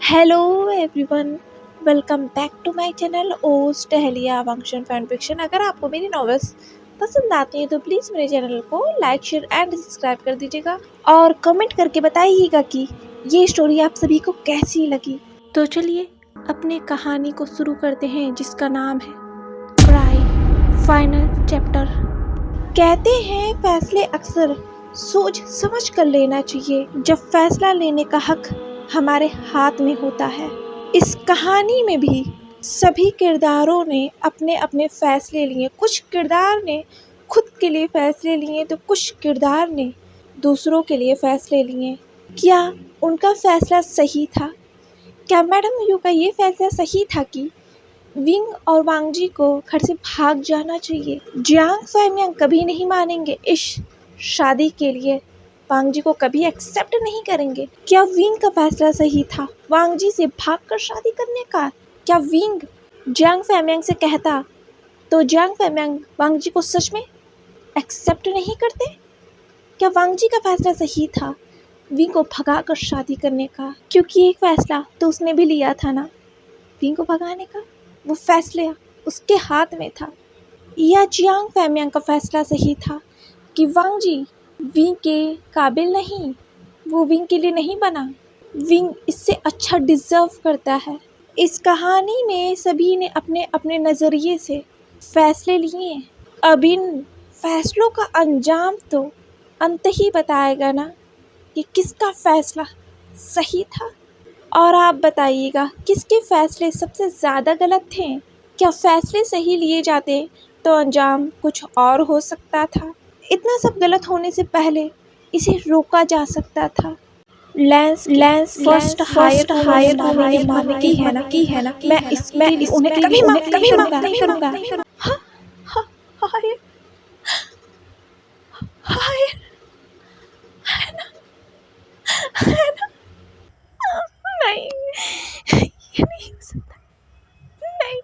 Hello everyone, welcome back to my channel ओस टहलिया function fan fiction. अगर आपको मेरी नॉवेल्स पसंद आती हैं तो प्लीज़ मेरे चैनल को लाइक शेयर एंड सब्सक्राइब कर दीजिएगा और कमेंट करके बताइएगा कि ये स्टोरी आप सभी को कैसी लगी। तो चलिए अपनी कहानी को शुरू करते हैं जिसका नाम है क्राई फाइनल चैप्टर। कहते हैं फैसले अक्सर सोच समझ कर लेना चाहिए जब फैसला लेने का हक हमारे हाथ में होता है। इस कहानी में भी सभी किरदारों ने अपने अपने फैसले लिए। कुछ किरदार ने खुद के लिए फैसले लिए तो कुछ किरदार ने दूसरों के लिए फैसले लिए। क्या उनका फैसला सही था? क्या मैडम यू का ये फैसला सही था कि विंग और वांगजी को घर से भाग जाना चाहिए? जियांग फैमियांग कभी नहीं मानेंगे इस शादी के लिए, वांगजी को कभी एक्सेप्ट नहीं करेंगे। क्या विंग का फैसला सही था वांगजी से भागकर शादी करने का? क्या विंग जियांग फैमियांग से कहता तो जियांग फैमियांग वांगजी को सच में एक्सेप्ट नहीं करते? क्या वांगजी का फैसला सही था विंग को भगाकर शादी करने का? क्योंकि एक फैसला तो उसने भी लिया था ना, विंग को भगाने का। वो फैसला उसके हाथ में था। या जियांग फैमियांग का फैसला सही था कि वांगजी विंग के काबिल नहीं, वो विंग के लिए नहीं बना, विंग इससे अच्छा डिज़र्व करता है। इस कहानी में सभी ने अपने अपने नज़रिए से फैसले लिए। अब इन फैसलों का अंजाम तो अंत ही बताएगा ना कि किसका फैसला सही था। और आप बताइएगा किसके फैसले सबसे ज़्यादा गलत थे? क्या फैसले सही लिए जाते तो अंजाम कुछ और हो सकता था? इतना सब गलत होने से पहले इसे रोका जा सकता था। लेंस फर्स्ट हायर मारने की है ना, मैं उन्हें कभी माफ नहीं करूँगा। हाँ, हाँ, हायर हायर है ना, है ना? नहीं, ये नहीं हो सकता। नहीं,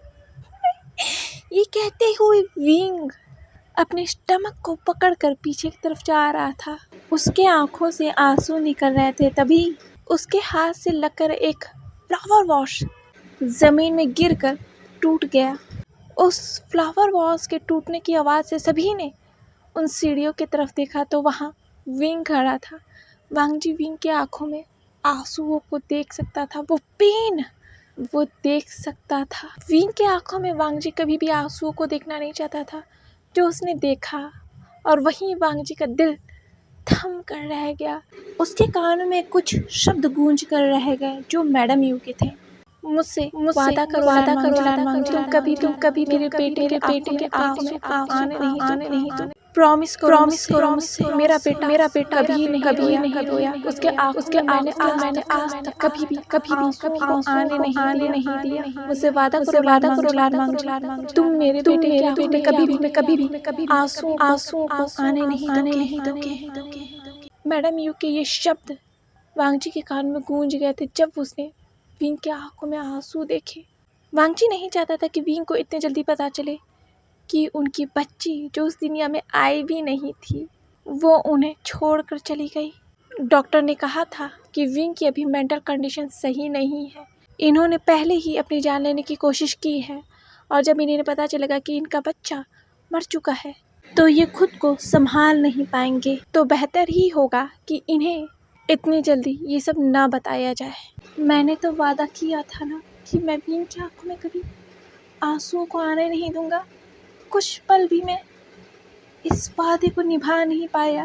नहीं। ये कहते हुए विंग अपने स्टमक को पकड़कर पीछे की तरफ जा रहा था। उसके आंखों से आंसू निकल रहे थे। तभी उसके हाथ से लगकर एक फ्लावर वॉश जमीन में गिरकर टूट गया। उस फ्लावर वॉश के टूटने की आवाज़ से सभी ने उन सीढ़ियों की तरफ देखा तो वहाँ विंग खड़ा था। वांगजी विंग के आंखों में आंसुओं को देख सकता था, वो पेन वो देख सकता था। विंग के आंखों में वांगजी कभी भी आंसुओं को देखना नहीं चाहता था जो उसने देखा, और वहीं वांगजी का दिल थम कर रह गया। उसके कानों में कुछ शब्द गूंज कर रह गए जो मैडम यू के थे। मुझसे वादा करो तुम कभी मेरे बेटे के आंखों में आने नहीं दो। प्रॉमिस करो मुझसे, मेरा बेटा कभी नहीं रोया। उसके मैंने आज तक कभी भी आंसुओं को आने नहीं दिया। मुझसे वादा करो लाड मांगजी, तुम मेरे बेटे कभी भी आंसुओं को आने नहीं दोगे। मैडम यू के ये शब्द वांगजी के कान में गूंज गए थे जब उसने विंग के आंखों में आंसू देखे। वांगजी नहीं चाहता था कि विंग को इतने जल्दी पता चले कि उनकी बच्ची जो उस दुनिया में आई भी नहीं थी, वो उन्हें छोड़कर चली गई। डॉक्टर ने कहा था कि विंग की अभी मेंटल कंडीशन सही नहीं है। इन्होंने पहले ही अपनी जान लेने की कोशिश की है, और जब इन्हें पता चलेगा कि इनका बच्चा मर चुका है तो ये खुद को संभाल नहीं पाएंगे। तो बेहतर ही होगा कि इन्हें इतनी जल्दी ये सब ना बताया जाए। मैंने तो वादा किया था ना कि मैं विंग की आंखों में कभी आंसुओं को आने नहीं दूंगा। कुछ पल भी मैं इस वादे को निभा नहीं पाया।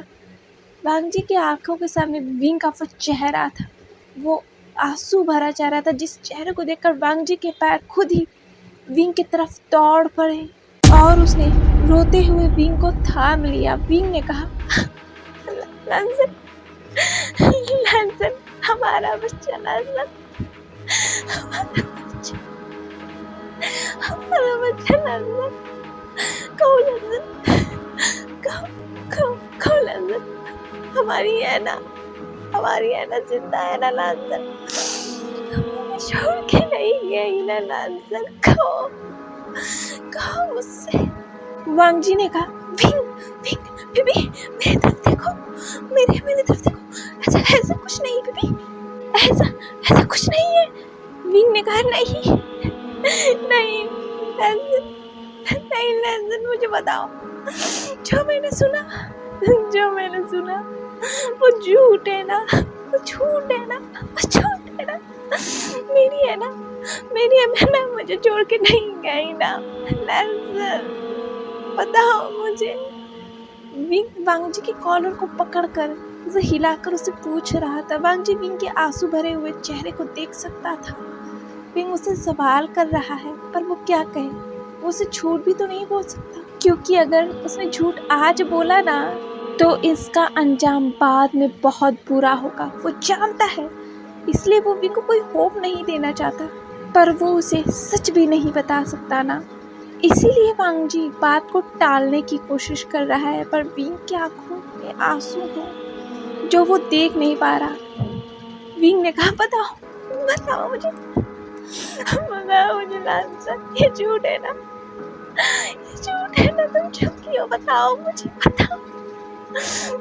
वांगजी की आंखों के सामने विंग का वो चेहरा था, वो आंसू भरा चेहरा था, जिस चेहरे को देखकर वांगजी के पैर खुद ही विंग की तरफ दौड़ पड़े और उसने रोते हुए विंग को थाम लिया। विंग ने कहा, लंसन, हमारा बच्चा लंसन, हमारा बच्चा लंसन, कहो लंसन, हमारी है ना जिंदा है ना लंसन, छोड़ के नहीं गई ना लंसन, कहो मुझसे। वांगजी ने कहा, विंग बीबी मेरी तरफ देखो, मेरी तरफ देखो, ऐसा कुछ नहीं बीबी, ऐसा कुछ नहीं है। विंग ने कहा नहीं नहीं लैंसन, नहीं लैंसन, मुझे बताओ, जो मैंने सुना वो झूठ है ना, वो झूठ है ना, वो झूठ है ना, मेरी है ना, मेरी अमना मुझे छोड़ के नहीं गई ना लैंसन, बताओ मुझे। विंग वांग जी के कॉलर को पकड़कर उसे हिलाकर उसे पूछ रहा था। वांग जी विंग के आंसू भरे हुए चेहरे को देख सकता था। विंग उसे सवाल कर रहा है, पर वो क्या कहे, वो उसे झूठ भी तो नहीं बोल सकता, क्योंकि अगर उसने झूठ आज बोला ना तो इसका अंजाम बाद में बहुत बुरा होगा, वो जानता है। इसलिए वो विंग को कोई होप नहीं देना चाहता, पर वो उसे सच भी नहीं बता सकता ना, इसीलिए वांग जी बात को टालने की कोशिश कर रहा है। पर विंग की आंखों में आंसू हैं जो वो देख नहीं पा रहा। विंग ने कहा, बताओ मुझे, लैंसन, ये झूठ है ना, ये झूठ है ना, तुम चुप क्यों, बताओ मुझे,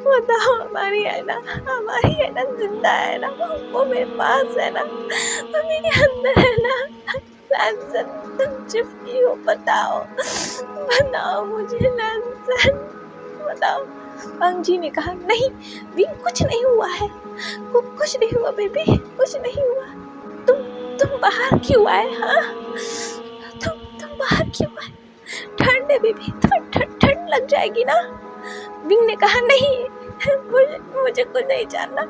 बताओ, हमारी है ना जिंदा है ना, वो मेरे पास है ना, वो मेरे अंदर है ना लैंसन, तुम चुप क्यों, बताओ मुझे लैंसन, बताओ। वांग जी ने कहा, नहीं विंग, कुछ नहीं हुआ है, कुछ नहीं हुआ बेबी, कुछ नहीं हुआ, तुम बाहर क्यों आए, हाँ, तुम बाहर क्यों आए, ठंड है बेबी, तुम्हें ठंड लग जाएगी ना। विंग ने कहा, नहीं, मुझे कुछ नहीं जानना,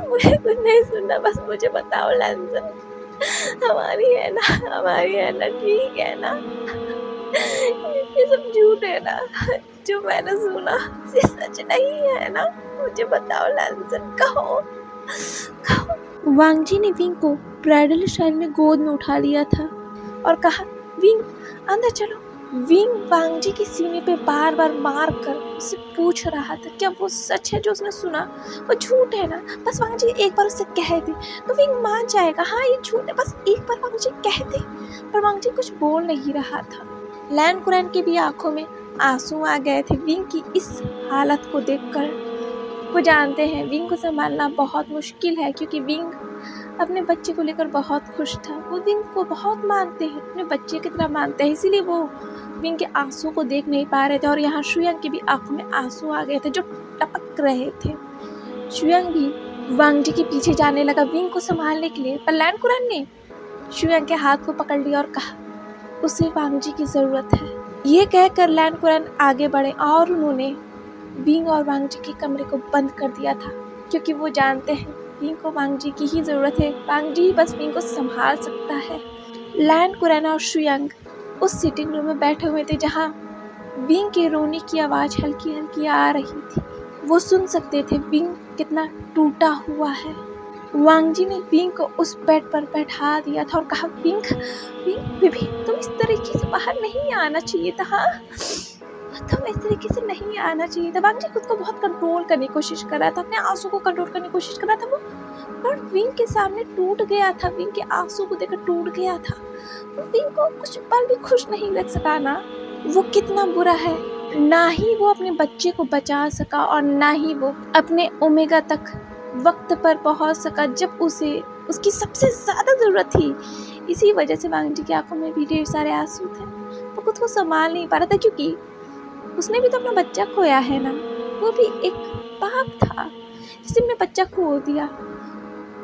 मुझे कुछ नहीं सुनना, बस मुझे बताओ लैंसन, हमारी है ना ठीक है ना, ये सब झूठ है ना, जो मैंने सुना ये सच नहीं है ना, मुझे बताओ लैंसन, कहो। वांग जी ने विंग को ब्राइडल स्टाइल में गोद में उठा लिया था और कहा, विंग अंदर चलो। विंग वांग जी के सीने पे बार बार मार कर उससे पूछ रहा था, क्या वो सच है जो उसने सुना, वो झूठ है ना, बस वांग जी एक बार उससे कह दे तो विंग मान जाएगा, हाँ ये झूठ है, बस एक बार वांग जी कह दे। पर वांग जी कुछ बोल नहीं रहा था। लैन कुरैन की भी आंखों में आंसू आ गए थे विंग की इस हालत को देखकर। वो जानते हैं विंग को संभालना बहुत मुश्किल है, क्योंकि विंग अपने बच्चे को लेकर बहुत खुश था। वो विंग को बहुत मानते हैं, अपने बच्चे की तरह मानते हैं, इसीलिए वो विंग के आंसू को देख नहीं पा रहे थे। और यहाँ शुयांग की भी आंखों में आंसू आ गए थे जो टपक रहे थे। शुयांग भी वांग जी के पीछे जाने लगा विंग को संभालने के लिए, पर लैन कुरैन ने शुयांग के हाथ को पकड़ लिया और कहा, उसे वांग जी की जरूरत है। ये कहकर लैन कुरैन आगे बढ़े और उन्होंने विंग और वांग जी के कमरे को बंद कर दिया था, क्योंकि वो जानते हैं विंग को वांग जी की ही जरूरत है, वांग जी ही बस विंग को संभाल सकता है। लैन कुरैन और शुयांग उस सिटिंग रूम में बैठे हुए थे जहाँ विंग के रोने की आवाज़ हल्की हल्की आ रही थी। वो सुन सकते थे विंग कितना टूटा हुआ है। वांग जी ने विंग को उस बेड पर बैठा दिया था और कहा, विंग बेबी, तुम इस तरीके से बाहर नहीं आना चाहिए था, हाँ, तुम इस तरीके से नहीं आना चाहिए था। वांग जी खुद को बहुत कंट्रोल करने की कोशिश कर रहा था, अपने आंसू को कंट्रोल करने की कोशिश कर रहा था वो, पर विंग के सामने टूट गया था, विंग के आंसू को देखकर टूट गया था। विंग को कुछ पल भी खुश नहीं रख सका ना, वो कितना बुरा है। ना ही वो अपने बच्चे को बचा सका और ना ही वो अपने ओमेगा तक वक्त पर पहुंच सका जब उसे उसकी सबसे ज्यादा जरूरत थी। इसी वजह से वांग जी की आंखों में भी ढेर सारे आंसू थे। वो खुद को संभाल नहीं पा रहा था, क्योंकि उसने भी तो अपना बच्चा खोया है ना, वो भी एक बाप था जिसने अपने बच्चा खो दिया।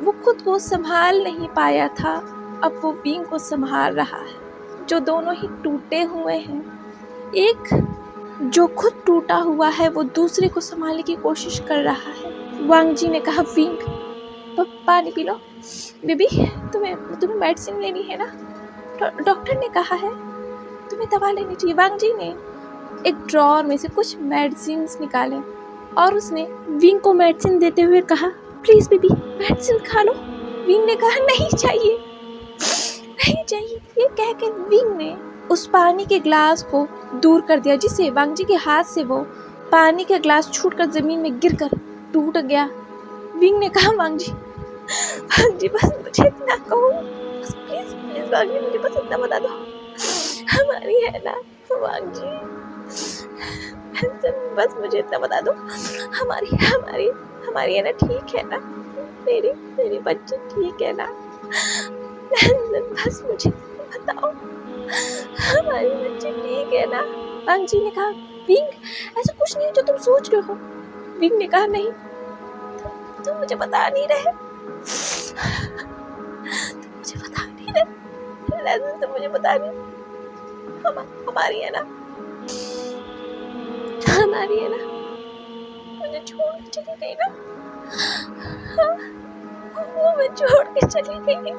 वो खुद को संभाल नहीं पाया था, अब वो विंग को संभाल रहा है, जो दोनों ही टूटे हुए हैं। एक जो खुद टूटा हुआ है वो दूसरे को संभालने की कोशिश कर रहा है। वांग जी ने कहा, विंग पानी पी लो बेबी, तुम्हें मेडिसिन लेनी है ना, डॉक्टर ने कहा है तुम्हें दवा लेनी चाहिए। वांग जी ने एक ड्रॉअर में से कुछ मेडिसिन निकाले और उसने विंग को मेडिसिन देते हुए कहा, प्लीज बेबी मेडिसिन खा लो। विंग ने कहा, नहीं चाहिए। ये कहकर विंग ने उस पानी के ग्लास को दूर कर दिया, जिससे वांग जी के हाथ से वो पानी का ग्लास छूटकर जमीन में गिरकर टूट गया। विंग ने कहा, वांग जी बस मुझे इतना कहो, बस प्लीज वांग जी, मुझे बस इतना बता दो, हमारी है ना वांग जी, बस मुझे इतना बता दो, हमारी है ना ठीक है ना, मेरी बच्ची ठीक है ना, नंदन बस मुझे बताओ, हमारी बच्ची ठीक है ना? वांग जी ने कहा, विंग ऐसा कुछ नहीं जो तुम सोच रहे हो। विंग ने कहा, नहीं तुम मुझे बता नहीं रहे, तुम मुझे बता नहीं रहे, नंदन तुम मुझे बता नहीं, हमारी है ना, हमारी है ना, मुझे छोड़ के चली गई ना, वो मैं छोड़ के चली गई।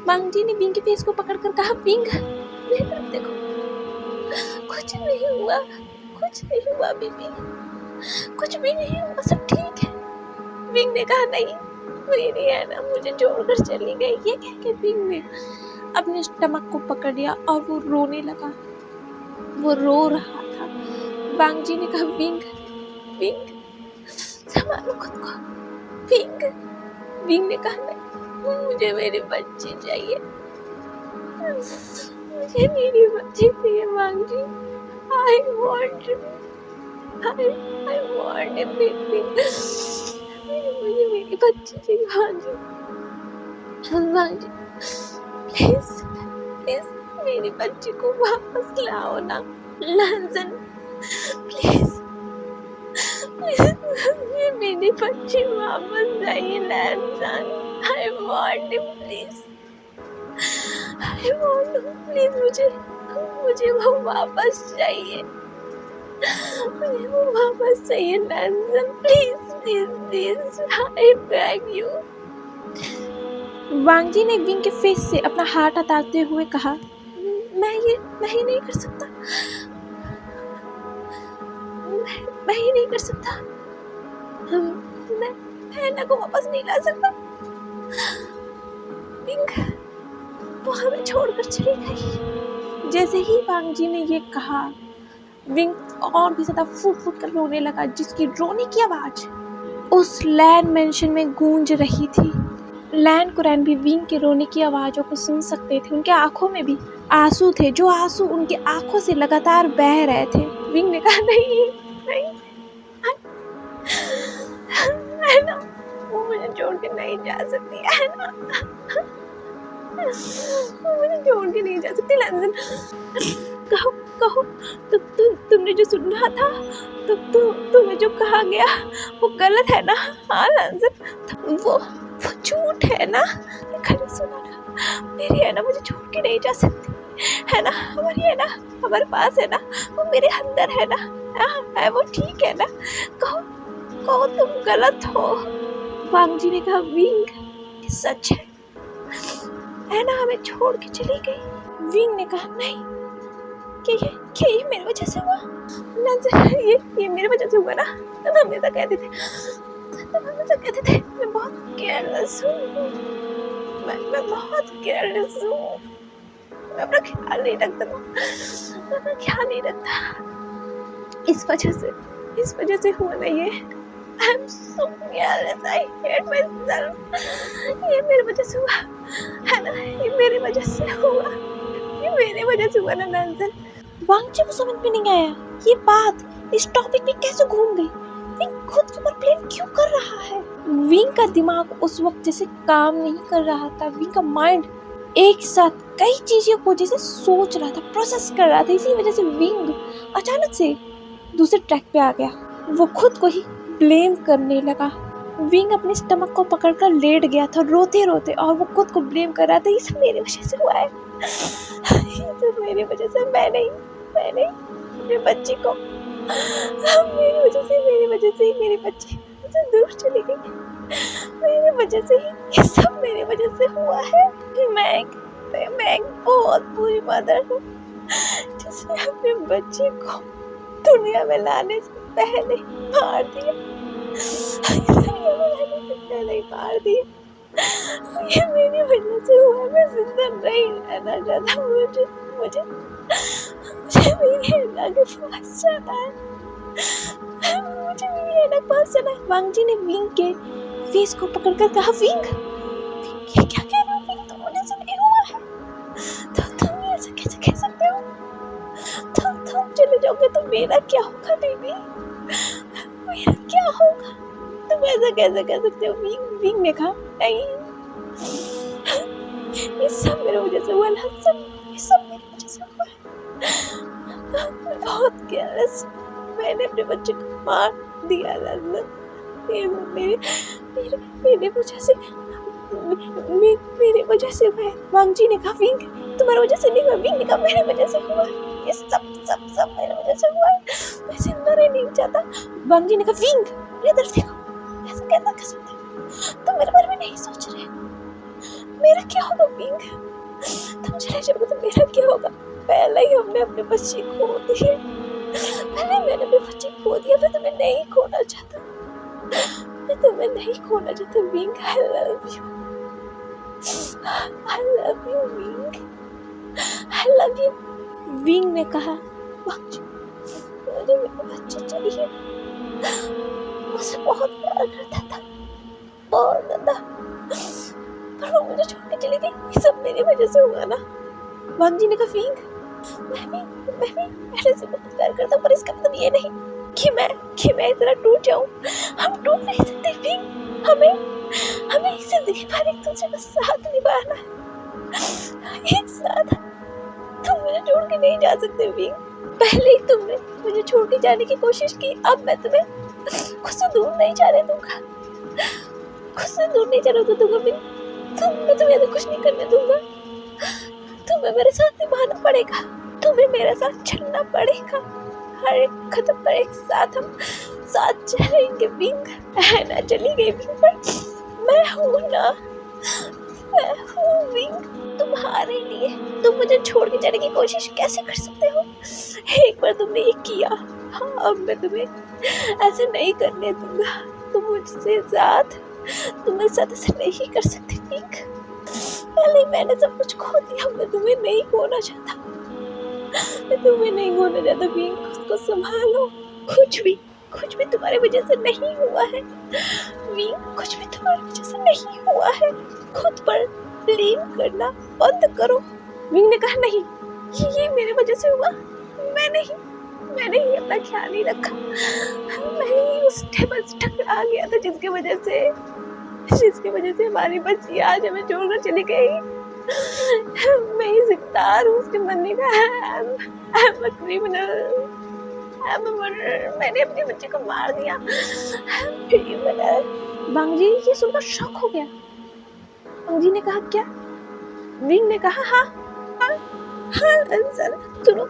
वांग जी ने विंग के फेस को पकड़कर कहा, विंग मेरी तरफ देखो, कुछ नहीं हुआ, कुछ नहीं हुआ बीबी, कुछ भी नहीं हुआ, सब ठीक है। विंग ने कहा, नहीं मेरी है ना मुझे छोड़कर चली गई। ये कह के विंग ने अपने स्टमक को पकड़ लिया और वो रोने लगा, वो रो रहा था। वांग जी ने कहा, विंग विंग संभालो खुद को, विंग। विंग ने कहा, नहीं मुझे मेरी बच्ची चाहिए, मुझे मेरी बच्ची चाहिए वांग जी, आई वांट ए बेबी, मुझे मेरी बच्ची चाहिए वांग जी, वांग जी प्लीज प्लीज मेरी बच्ची को वापस लाओ ना, नंदन प्लीज मेरी बच्ची वापस चाहिए Nandan, I want him please, I want him please, मुझे वो वापस चाहिए, मुझे वो वापस चाहिए Nandan, please please please, I beg you. Wang ji ने विंग के फेस से अपना हाथ हटाते हुए कहा, मैं ये नहीं कर सकता, मैं ये नहीं कर सकता, मैं हैना को वापस नहीं ला सकता, विंग वो हमें छोड़कर चली गई। जैसे ही वांग जी ने ये कहा, विंग और भी ज्यादा फूट कर रोने लगा, जिसकी रोने की आवाज उस लैंड मेंशन में गूंज रही थी। लैंड कुरैन भी विंग के रोने की आवाज़ों को सुन सकते थे। उनके आंखों में भी आंसू थे, जो आंसू उनके आंखों से लगातार बह रहे थे। विंग ने कहा, नहीं है ना, वो मुझे छोड़ के नहीं जा सकती, है ना, वो मुझे छोड़ के नहीं जा सकती। लंदन कहो तुमने जो सुना था, तुम्हें जो कहा गया वो गलत है ना? हाँ लंदन, वो झूठ है ना? गलत सुना ना, मेरी है ना मुझे छोड़ के नहीं जा सकती, है ना, हमारी है ना हमारे पास है ना, वो मेरे अंदर है ना, है वो ठीक है ना, कहो तुम गलत हो। वांग जी ने कहा, विंग सच है ना हमें छोड़ के चली गई। विंग ने कहा, नहीं क्या ये मेरी वजह से हुआ? ये मेरी वजह से हुआ ना, तुम हमेशा कहते थे मैं बहुत केयरलेस हूँ, मैं बहुत केयरलेस हूँ, मैं अपना ख्याल नहीं रखता, इस वजह से हुआ ना ये। I'm so careless, I hate myself, ये मेरी वजह से हुआ है ना, ये मेरी वजह से हुआ ना नंदन। वांग जी को समझ में नहीं आया ये बात इस टॉपिक पे कैसे घूम गई। विंग खुद के ऊपर ब्लेम क्यों कर रहा है? विंग का दिमाग उस वक्त जैसे काम नहीं कर रहा था। विंग का माइंड एक साथ कई चीजों को जैसे सोच रहा था, प्रोसेस कर रहा था। इसी वजह से विंग अचानक से दूसरे ट्रैक पे आ गया। वो खुद को ही ब्लेम करने लगा। विंग अपने स्टमक को पकड़कर लेट गया था रोते रोते, और वो खुद को ब्लेम कर रहा था, ये सब मेरी वजह से हुआ है, ये सब मेरी वजह से, मैं नहीं मेरी बच्ची को, मेरी वजह से ही मेरी बच्ची मुझसे दूर चली गई, मेरी वजह से ही ये सब मेरी वजह से हुआ है। मैं एक बहुत बुरी मदर हूँ, जिसने अपनी बच्ची को दुनिया में लाने से पहले मार दिया, ये मेरी वजह से हुआ। मैं जिंदा नहीं रहना चाहता, मुझे मेरी हैना के पास जाना है, मुझे मेरी हैना के पास जाना है। वांग जी ने विंग के फेस को पकड़कर कहा, विंग ये क्या कह रहे हो? विंग तो मुझे से नहीं हुआ है, तो तुम ऐसे कैसे कह सकते हो? तुम चले जाओगे तो मेरा क्या होगा बेबी? मेरा क्या होगा? तुम ऐसा कैसे कह सकते हो? विंग विंग ने कहा, नहीं, ये सब मेरी वजह से हुआ लंदन, ये सब मेरी वजह से हुआ है। मैं बहुत केयरलेस, मैंने अपने बच्चे को मार दिया लंदन। ये मेरे मेरे मेरे वजह से मेरे वजह से हुआ है। वांग जी ने कहा, विंग तुम्हारी वजह से नहीं हुआ। विंग ने कहा, मेरी वजह से हुआ है। ये सब सब सब मेरी वजह से हुआ है। मैं जिंदा रहना नहीं चाहता। वांग जी ने कहा, विंग मेरी तरफ देखो, ऐसा कैसा कर सकते हो? तुम मेरे बारे में नहीं सोच रहे। मेरा क्या होगा विंग? तुम चले जाओगे तो मेरा क्या होगा? पहले ही हमने अपने बच्चे खो दिए, पहले मैंने अपने बच्चे खो दिया। मैं तुम्हें नहीं खोना चाहता, मैं तुम्हें नहीं खोना चाहता wing. I love you, I love you wing, I love you. Wing ने कहा, मुझे मेरा बच्चा चाहिए। मुझसे बहुत प्यार करता था, बहुत ज्यादा, पर वो मुझे छोड़ के चली गई। ये सब मेरी वजह से हुआ ना। वांग जी ने कहा, विंग मैं भी पहले से बहुत प्यार करता हूँ, पर इसका मतलब ये नहीं कि मैं इतना टूट जाऊँ। हम टूट नहीं सकते विंग, हमें एक जिंदगी भर एक दूसरे का साथ निभाना है, एक साथ। तुम मुझे छोड़ के नहीं जा सकते विंग। पहले ही तुमने मुझे छोड़ के जाने की कोशिश की, अब मैं तुम्हें खुद से दूर नहीं जाने दूंगा, खुद से दूर नहीं जाने दूंगा विंग। मैं तुम्हें कुछ नहीं करने दूंगा। तुम्हें मेरे साथ निभाना पड़ेगा, तुम्हें मेरे साथ चलना पड़ेगा। हर एक कदम पर एक साथ हम साथ चलेंगे विंग। ना चली गई विंग, पर मैं हूँ ना, मैं हूँ विंग तुम्हारे लिए। तुम मुझे छोड़ के जाने की कोशिश कैसे कर सकते हो? एक बार तुमने ये किया, हाँ, अब मैं तुम्हें ऐसे नहीं करने दूंगा। तुम मुझसे साथ, तुम मेरे साथ ऐसे नहीं कर सकते विंग। पहले मैंने सब कुछ खो दिया, मैं तुम्हें नहीं खोना चाहता, मैं तुम्हें नहीं खोना चाहता विंग। खुद को संभालो, कुछ भी तुम्हारी वजह से नहीं हुआ है विंग, कुछ भी तुम्हारी वजह से नहीं हुआ है। खुद पर ब्लेम करना बंद करो। विंग ने कहा, नहीं, ये मेरी वजह से हुआ। मैंने ही अपना ख्याल नहीं रखा, मैं ही उस टेबल से टकरा गया था जिसकी वजह से हमारी बच्ची आज हमें छोड़कर चली गई। मैं ही जिम्मेदार हूँ उसके मरने का। I'm a criminal, I'm a murderer। मैंने अपने बच्चे को मार दिया। I'm criminal। वांग जी ये सुनकर शॉक हो गया। वांग जी ने कहा, क्या? विंग ने कहा, हाँ लंजन, सुनो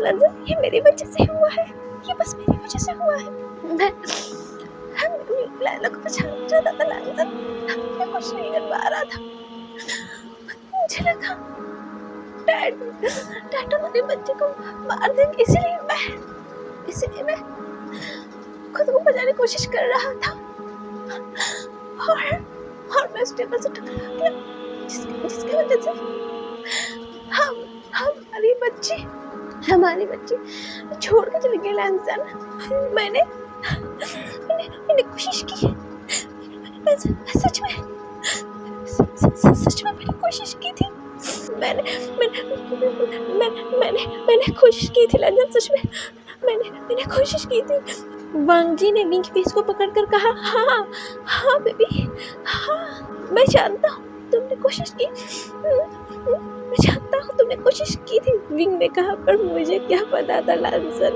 लंजन, ये मेरी वजह से हुआ है, ये बस मेरी वजह से हुआ है। मैं लैला को बचाना चाहता था लंजन, मैं कुछ नहीं कर पा रहा था। मुझे लगा डैड मेरे बच्चे को मार देंगे, इसलिए मैं खुद को बचाने की कोशिश कर रहा था, और मैं उस टेबल से टकरा गया, जिसकी वजह से हमारी बच्ची छोड़ के चली गई लंजन। मैंने कोशिश की, सच में मैंने कोशिश की थी। मैंने कोशिश की थी लंजन, सच में मैंने कोशिश की थी। वांग जी ने विंग फेस को पकड़कर कहा, हाँ बेबी, हाँ, मैं जानता हूँ तुमने कोशिश की, मैं जानता हूँ तुमने कोशिश की थी। विंग ने कहा, पर मुझे क्या पता था लंजन,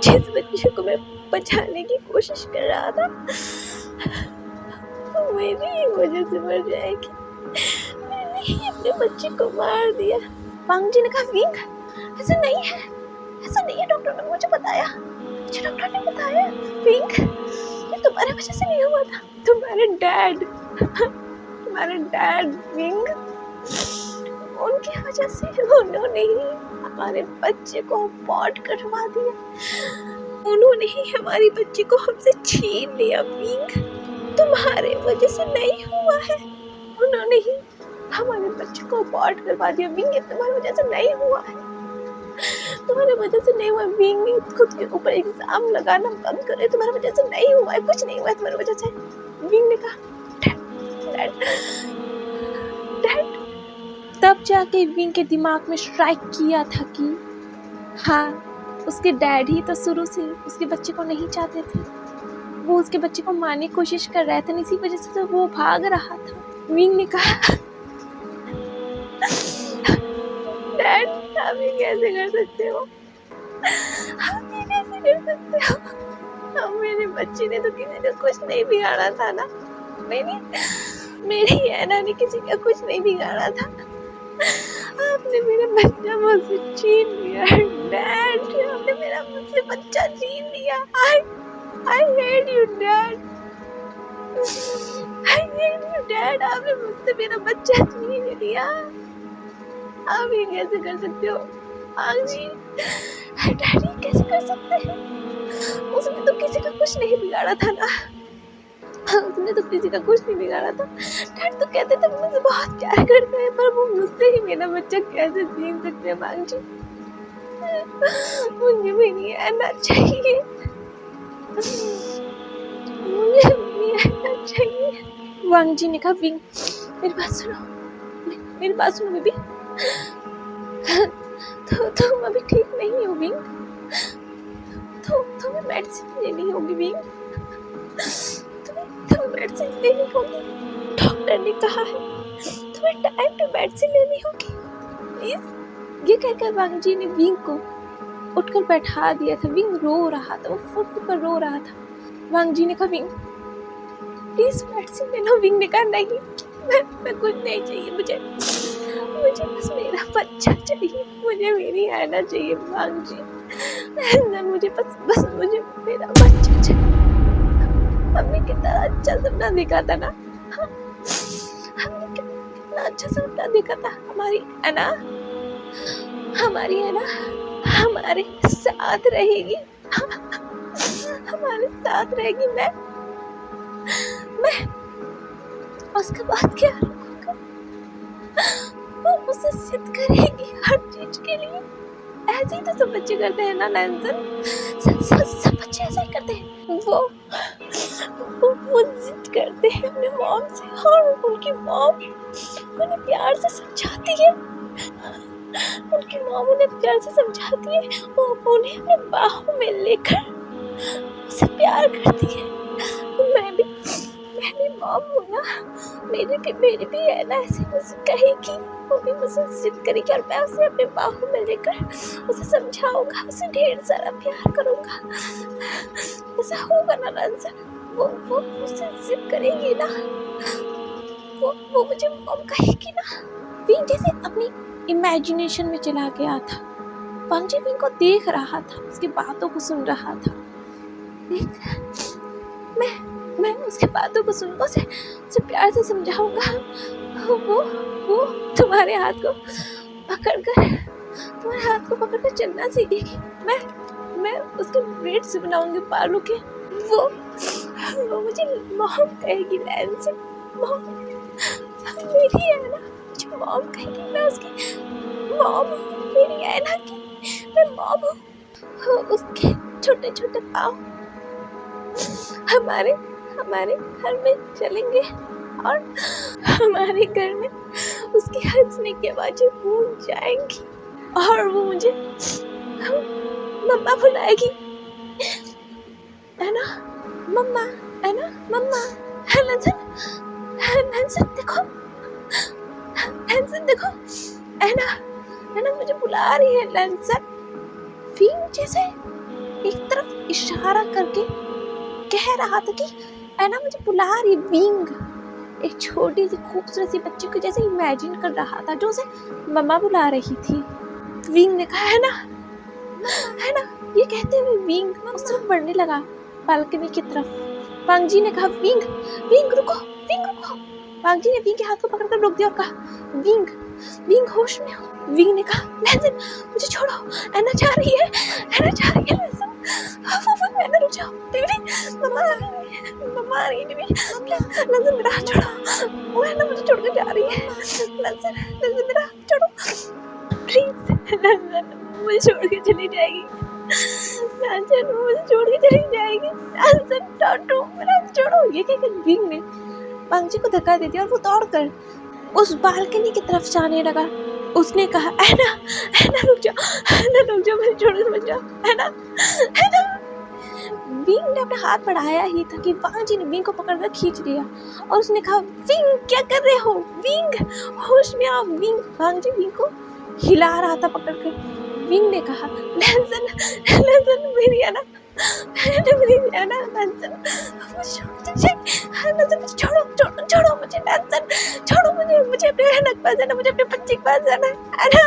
जिस बच्चे को मैं बचाने की कोशिश कर रहा था वो मेरी वजह से मर जाएगी। मैंने ही अपने बच्चे को मार दिया। वांग जी ने कहा, विंग ऐसा नहीं है, डॉक्टर ने मुझे बताया, विंग ये तुम्हारी वजह से नहीं हुआ था, तुम्हारे डैड विंग, उनकी वजह से उन्होंने ही हमारे बच्चे को अबॉर्ट करवा दिया, उन्होंने ही हमारी बच्ची को हमसे छीन लिया विंग, तुम्हारे वजह से नहीं हुआ है, उन्होंने ही हमारे बच्चे को अबॉर्ट करवा दिया विंग, तुम्हारी वजह से नहीं हुआ है, तुम्हारी वजह से नहीं हुआ विंग। खुद के ऊपर इल्जाम लगाना बंद करे, तुम्हारी वजह से नहीं हुआ है, कुछ नहीं हुआ है तुम्हारी वजह से। विंग ने कहा, डैड। तब जाके विंग के दिमाग में स्ट्राइक किया था कि हाँ, उसके डैडी तो शुरू से उसके बच्चे को नहीं चाहते थे। वो उसके बच्चे को मारने की कोशिश कर रहे थे, इसी वजह से तो वो भाग रहा था। विंग ने कहा, डैड आप ये कैसे कर सकते हो, आप ये कैसे कर सकते हो? अब मेरे बच्चे ने तो किसी ने कुछ नहीं बिगाड़ा था ना, मेरी ऐना ने किसी का कुछ नहीं बिगाड़ा था। आपने मेरा बच्चा मुझसे छीन लिया डैड, आपने मेरा मुझसे बच्चा छीन लिया। I hate you dad, I hate you dad, आपने मुझसे मेरा बच्चा छीन लिया। आप ये कैसे कर सकते हो? जी डैडी कैसे कर सकते हैं? उसने तो किसी का कुछ नहीं बिगाड़ा था ना, उसने तो किसी का कुछ नहीं बिगाड़ा था। डैड तो कहते थे मुझसे बहुत प्यार करते हैं, पर वो मुझसे ही मेरा बच्चा कैसे छीन सकते हैं मांग जी? मुझे मेरी ऐना चाहिए, मुझे मेरी ऐना चाहिए। वांग जी ने कहा, विंग मेरी बात सुनो बेबी, तो तुम अभी ठीक नहीं हो विंग, तो तुम्हें मेडिसिन लेनी होगी विंग, तुम्हें मेडिसिन लेनी होगी, डॉक्टर ने कहा है तुम्हें टाइम पे मेडिसिन लेनी होगी प्लीज। ये कहकर वांग जी ने विंग को उठकर बैठा दिया था। विंग रो रहा था, वो फुट कर रो रहा था। वांग जी ने कहा, विंग प्लीज मेडिसिन ले लो। विंग ने कहा, नहीं मैं कुछ नहीं चाहिए, मुझे बस मेरा बच्चा चाहिए, मुझे मेरी ऐना चाहिए वांग जी, मुझे बस मुझे मेरा बच्चा चाहिए। हमने कितना अच्छा सपना देखा था ना, हमने कितना अच्छा सपना देखा था। हमारी ऐना हमारे साथ रहेगी, हमारे साथ रहेगी। मैं उसके बाद क्या करूँगा? वो मुझसे जिद करेगी हर चीज के लिए। ऐसे ही तो सब बच्चे करते हैं ना नैन्सन, सब बच्चे ऐसे ही करते हैं। वो जिद करते हैं अपने मॉम से, और उनकी मॉम उन्हें प्यार से समझाती है, वो उन्हें अपने बाहों में लेकर उसे प्यार करती है। मैं भी मॉम हूँ ना, मेरी भी है ना, ऐसे मुझसे कहेगी, वो भी मुझसे जिद करेगी और मैं उसे अपने बाहों में लेकर उसे समझाऊंगा, उसे ढेर सारा प्यार करूंगा। ऐसा होगा ना नैन्सन, वो मुझसे जिद करेगी ना, वो मुझे मॉम कहेगी ना। विंग जैसे अपनी इमेजिनेशन में चला गया था। वांग जी विंग को देख रहा था, उसकी बातों को सुन रहा था। मैं उसकी बातों को सुनकर उसे प्यार से समझाऊंगा। वो तुम्हारे हाथ को पकड़कर चलना सीखेगी। मैं उसके ब्रेड्स बनाऊंगी बालों के। वो मुझे मॉम कहेगी नैन्सन, मॉम मेरी ऐना मुझे मॉम कहेगी। मैं उसकी मॉम हूँ, मेरी ऐना की मैं मॉम हूँ। उसके छोटे छोटे पाँव हमारे घर में चलेंगे और हमारे घर में उसके हंसने की आवाजें गूंज जाएंगी और वो मुझे मम्मा बुलाएगी। है ना मम्मा, है ना मम्मा। नैन्सन देखो है ना मुझे बुला रही है नैन्सन। विंग जैसे एक तरफ इशारा करके कह रहा था कि ऐना मुझे बुला रही। विंग एक छोटी सी खूबसूरत सी बच्ची को जैसे इमेजिन कर रहा था, जो उसे मम्मा बुला रही थी। विंग ने कहा, है ना। ये कहते हुए विंग उस तरफ बढ़ने लगा, बालकनी की तरफ। वांग जी ने कहा, विंग रुको। वांग जी ने विंग के हाथ को पकड़कर रोक दिया और कहा, विंग होश में हो। विंग ने कहा, नैन्सन मुझे छोड़ो, ऐना जा रही है नैन्सन, रुक जाओ मम्मा आ रही है। नैन्सन मेरा हाथ छोड़ो, वो ऐना मुझे छोड़कर जा रही है। नैन्सन मेरा हाथ छोड़ो प्लीज। नैन्सन मुझे छोड़ के चली जाएगी। नैन्सन टॉटू मेरा हाथ छोड़ो। ये कहकर विंग ने वांग जी को धक्का दे दिया और वो दौड़कर उस बालकनी की तरफ जाने लगा। उसने कहा ऐना, ऐना रुक जाओ, ऐना रुक जाओ, मुझे छोड़ो मत जाओ, ऐना, ऐना। विंग ने अपना हाथ बढ़ाया ही था कि वांग जी ने विंग को पकड़कर खींच लिया और उसने कहा विंग क्या कर रहे हो, विंग होश में आओ विंग। वांग जी विंग को हिला रहा था पकड़कर। विंग ने कहा लैंसन, लैंसन मेरी है ना, मेरी है ना लैंसन, मुझे छोड़ो छोड़ो छोड़ो मुझे लैंसन, छोड़ो मुझे, मुझे अपने बहन के पास जाना, मुझे अपने बच्चे के पास जाना है ना।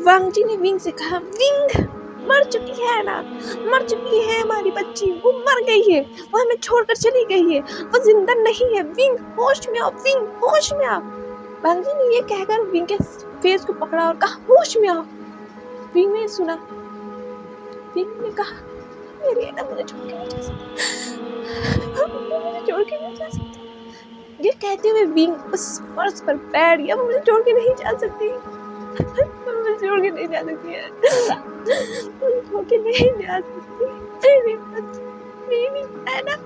वांग जी ने विंग से कहा विंग मर चुकी है ना, मर चुकी है हमारी बच्ची, वो मर गई है, वो हमें छोड़कर चली गई है, वो जिंदा नहीं है। विंग होश में आओ, विंग होश में आओ। वांग जी ने ये कहकर विंग के फेस को पकड़ा और कहा होश में आओ। विंग ने सुना, विंग ने कहा मेरी है ना, मुझे छोड़ के नहीं जा सकती, मुझे छोड़ के नहीं जा सकती। ये कहते हुए विंग उस फर्श पर बैठ गया, वो मुझे छोड़ के नहीं जा सकती, मुझे छोड़ के नहीं जा सकती है, मुझे छोड़ के नहीं जा सकती, मेरी बच्ची, मेरी है ना,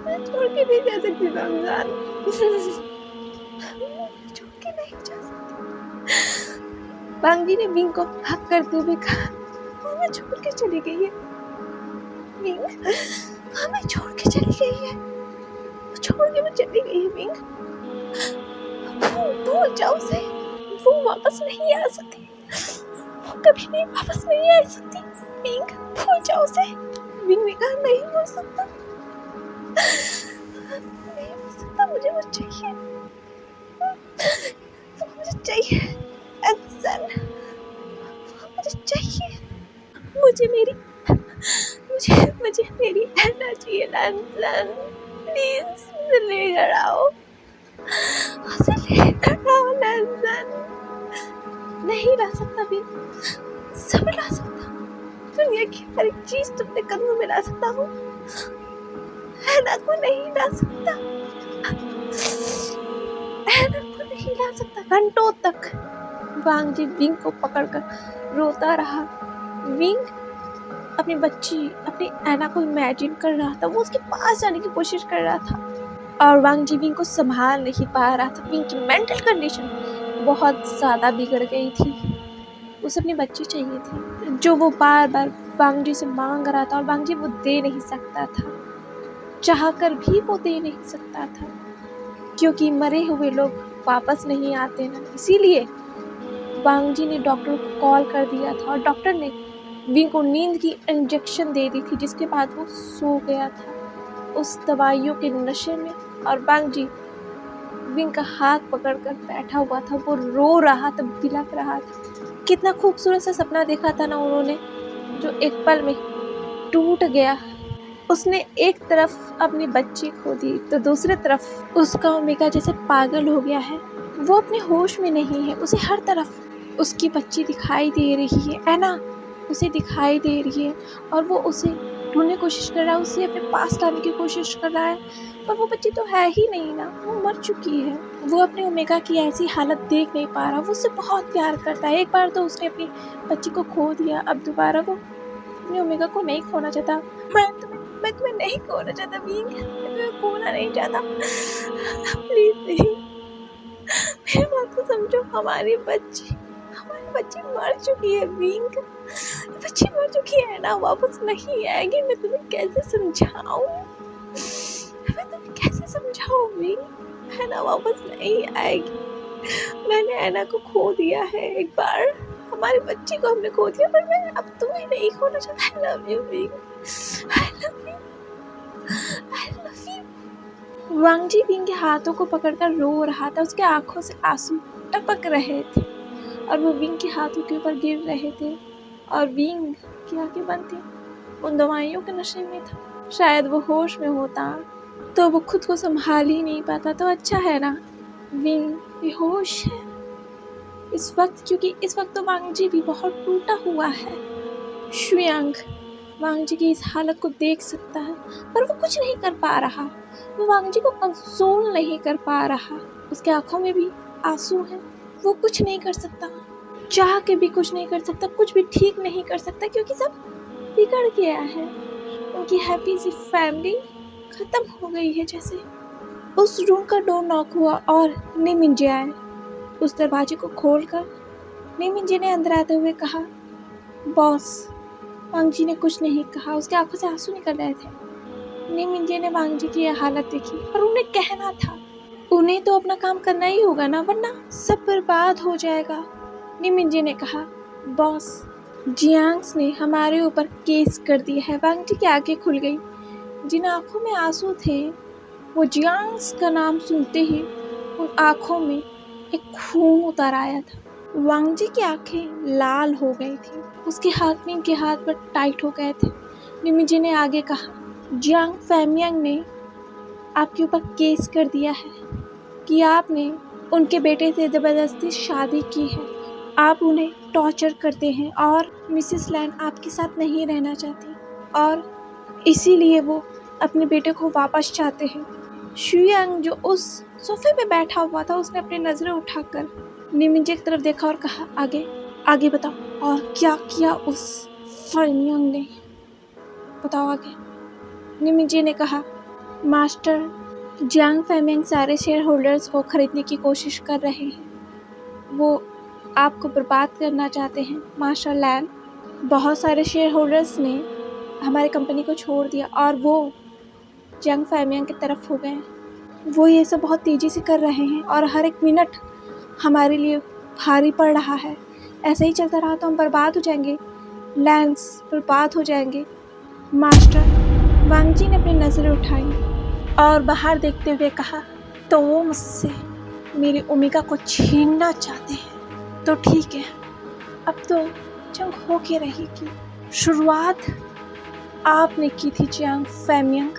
मैं छोड़ के नहीं जा सकती रमजान, छोड़ के नहीं जा सकती। वांग जी ने विंग को हक करते हुए कहा हमें छोड़ के चली गई है, विंग हमें छोड़ के चली गई है, छोड़ के वो चली गई है विंग, भूल जाओ उसे, वो वापस नहीं आ सकती, वो कभी भी वापस नहीं आ सकती, विंग भूल जाओ उसे। विंग ने कहा नहीं हो सकता, नहीं हो सकता, मुझे वो चाहिए, वो मुझे चाहिए अक्सर, मुझे चाहिए, मुझे मेरी, मुझे मेरी ऐना चाहिए लैंसन, प्लीज उसे लेकर आओ, उसे लेकर आओ लैंसन। नहीं ला सकता भी, सब ला सकता, दुनिया की हर एक चीज तुमने कदमों में ला सकता हूँ, ऐना को नहीं ला सकता, ऐना को नहीं ला सकता। घंटों तक वांग जी विंग को पकड़कर रोता रहा। विंग अपनी बच्ची, अपनी ऐना को इमेजिन कर रहा था, वो उसके पास जाने की कोशिश कर रहा था और वांग जी विंग को संभाल नहीं पा रहा था। विंग की मेंटल कंडीशन बहुत ज़्यादा बिगड़ गई थी, उसे अपनी बच्ची चाहिए थी जो वो बार बार वांग जी से मांग रहा था और वांग जी वो दे नहीं सकता था, चाह कर भी वो दे नहीं सकता था, क्योंकि मरे हुए लोग वापस नहीं आते ना। इसीलिए वांग जी ने डॉक्टर को कॉल कर दिया था और डॉक्टर ने विंग को नींद की इंजेक्शन दे दी थी, जिसके बाद वो सो गया था उस दवाइयों के नशे में। और वांग जी विंग का हाथ पकड़कर बैठा हुआ था, वो रो रहा था, बिलख रहा था। कितना खूबसूरत सा सपना देखा था ना उन्होंने, जो एक पल में टूट गया। उसने एक तरफ अपनी बच्ची खो दी तो दूसरी तरफ उसका ओमेगा जैसे पागल हो गया है, वो अपने होश में नहीं है, उसे हर तरफ उसकी बच्ची दिखाई दे रही है, ऐना उसे दिखाई दे रही है और वो उसे ढूंढने की कोशिश कर रहा है, उसे अपने पास लाने की कोशिश कर रहा है, पर वो बच्ची तो है ही नहीं ना, वो मर चुकी है। वो अपने ओमेगा की ऐसी हालत देख नहीं पा रहा, वो उससे बहुत प्यार करता है। एक बार तो उसने अपनी बच्ची को खो दिया, अब दोबारा वो अपने ओमेगा को नहीं खोना चाहता। मैं तुम्हें नहीं खोना चाहता विंग, मैं तुम्हें खोना नहीं चाहता, प्लीज नहीं, मेरी बात को समझो। हमारी बच्ची मर चुकी है विंग, बच्ची मर चुकी है ना, वापस नहीं आएगी। मैं तुम्हें कैसे समझाऊं, विंग, है ना, वापस नहीं आएगी। मैंने ऐना को खो दिया है एक बार, हमारी बच्ची को हमने खो दिया, पर मैं अब तुम्हें नहीं खोना चाहता। I love you Wing, I love you, I love you। Wangji Wing के हाथों को पकड़कर रो रहा था, उसके आंखों से आंसू टपक रहे थे और वो विंग के हाथों के ऊपर गिर रहे थे और विंग की आंखें बंद थी, उन दवाइयों के नशे में था। शायद वो होश में होता तो वो खुद को संभाल ही नहीं पाता। तो अच्छा है ना विंग बेहोश है इस वक्त, क्योंकि इस वक्त तो वांग जी भी बहुत टूटा हुआ है। शुयांग वांग जी की इस हालत को देख सकता है, पर वो कुछ नहीं कर पा रहा, वो वांग जी को कंसोल नहीं कर पा रहा। उसके आंखों में भी आंसू हैं, वो कुछ नहीं कर सकता, चाह के भी कुछ नहीं कर सकता, कुछ भी ठीक नहीं कर सकता, क्योंकि सब बिगड़ गया है। उनकी हैप्पी सी फैमिली खत्म हो गई है। जैसे उस रूम का डोर नॉक हुआ और निमिंजे आए। उस दरवाजे को खोलकर निमिंजे ने अंदर आते हुए कहा, बॉस। वांग जी ने कुछ नहीं कहा, उसके आंखों से आंसू निकल रहे थे। निमिंजे ने वांग जी की यह हालत देखी, पर उन्हें कहना था, उन्हें तो अपना काम करना ही होगा ना, वरना सब बर्बाद हो जाएगा। निमिंजे ने कहा, बॉस, जियांग्स ने हमारे ऊपर केस कर दिया है। वांग जी की आंखें खुल गई। जिन आंखों में आंसू थे, वो जियांग्स का नाम सुनते ही उन आंखों में एक खून उतर आया था। वांग जी की आंखें लाल हो गई थी, उसके हाथ विंग के हाथ पर टाइट हो गए थे। निमिंजे ने आगे कहा, जियांग फैमियांग ने आपके ऊपर केस कर दिया है कि आपने उनके बेटे से जबरदस्ती शादी की है। आप उन्हें टॉर्चर करते हैं और मिसेस लैन आपके साथ नहीं रहना चाहती और इसीलिए वो अपने बेटे को वापस चाहते हैं। शुयांग जो उस सोफे पे बैठा हुआ था, उसने अपनी नजरें उठाकर निमिंजे की तरफ देखा और कहा, आगे बताओ, और क्या किया उस फैमियांग ने, बताओ आगे। निमिंजे ने कहा, मास्टर, जियांग फैमियांग सारे शेयर होल्डर्स को खरीदने की कोशिश कर रहे हैं। वो आपको बर्बाद करना चाहते हैं मास्टर लैन। बहुत सारे शेयर होल्डर्स ने हमारी कंपनी को छोड़ दिया और वो जियांग फैमियांग की तरफ हो गए। वो ये सब बहुत तेज़ी से कर रहे हैं और हर एक मिनट हमारे लिए भारी पड़ रहा है। ऐसे ही चलता रहा तो हम बर्बाद हो जाएंगे, लैंड्स बर्बाद हो जाएंगे। मास्टर, वांग जी ने अपनी नज़रें उठाई और बाहर देखते हुए कहा, तो वो मुझसे मेरी ओमेगा को छीनना चाहते हैं। तो ठीक है, अब तो जंग हो के रहेगी। शुरुआत आपने की थी जियांग फैमियांग,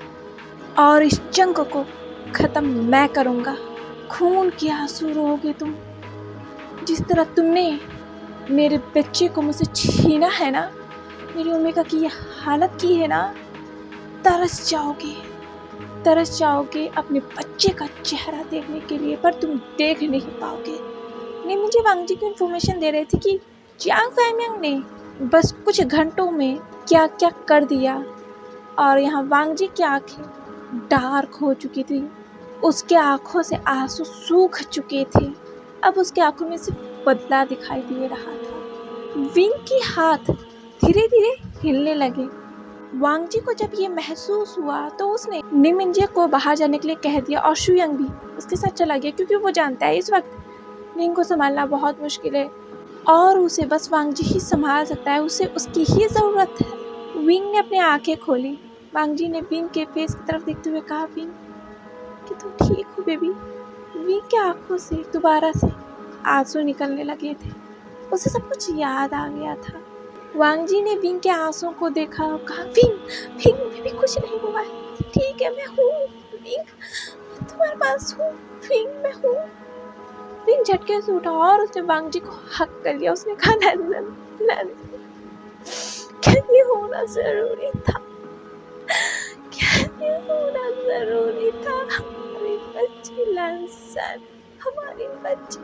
और इस जंग को ख़त्म मैं करूँगा। खून के आंसू रोओगे तुम, जिस तरह तुमने मेरे बच्चे को मुझसे छीना है ना, मेरी ओमेगा की ये हालत की है ना, तरस जाओगे अपने बच्चे का चेहरा देखने के लिए, पर तुम देख नहीं पाओगे। ने मुझे वांग जी को इन्फॉर्मेशन दे रहे थे कि जियांग फैमियांग ने बस कुछ घंटों में क्या क्या कर दिया, और यहाँ वांग जी की आंखें डार्क हो चुकी थी, उसके आंखों से आंसू सूख चुके थे। अब उसके आंखों में सिर्फ बदला दिखाई दे रहा था। विंग के हाथ धीरे धीरे हिलने लगे। वांग जी को जब ये महसूस हुआ तो उसने निमिंजे को बाहर जाने के लिए कह दिया और शुयांग भी उसके साथ चला गया, क्योंकि वो जानता है इस वक्त विंग को संभालना बहुत मुश्किल है और उसे बस वांग जी ही संभाल सकता है, उसे उसकी ही ज़रूरत है। विंग ने अपनी आंखें खोली। वांग जी ने विंग के फेस की तरफ देखते हुए कहा, विंग, कि तुम ठीक हो बेबी। विंग के आंखों से दोबारा से आंसू निकलने लगे थे, उसे सब कुछ याद आ गया था। वांग जी ने विंग के आंसू को देखा और कहा, विंग बेबी, कुछ नहीं हुआ है, ठीक है, मैं हूँ विंग, तुम्हारे पास हूँ विंग, मैं हूँ। विंग झटके से उठा और उसने वांग जी को हक कर लिया। उसने कहा, लैंसन, क्या ये होना जरूरी था, क्या ये होना जरूरी था? हमारी बच्ची लैंसन, हमारी बच्ची,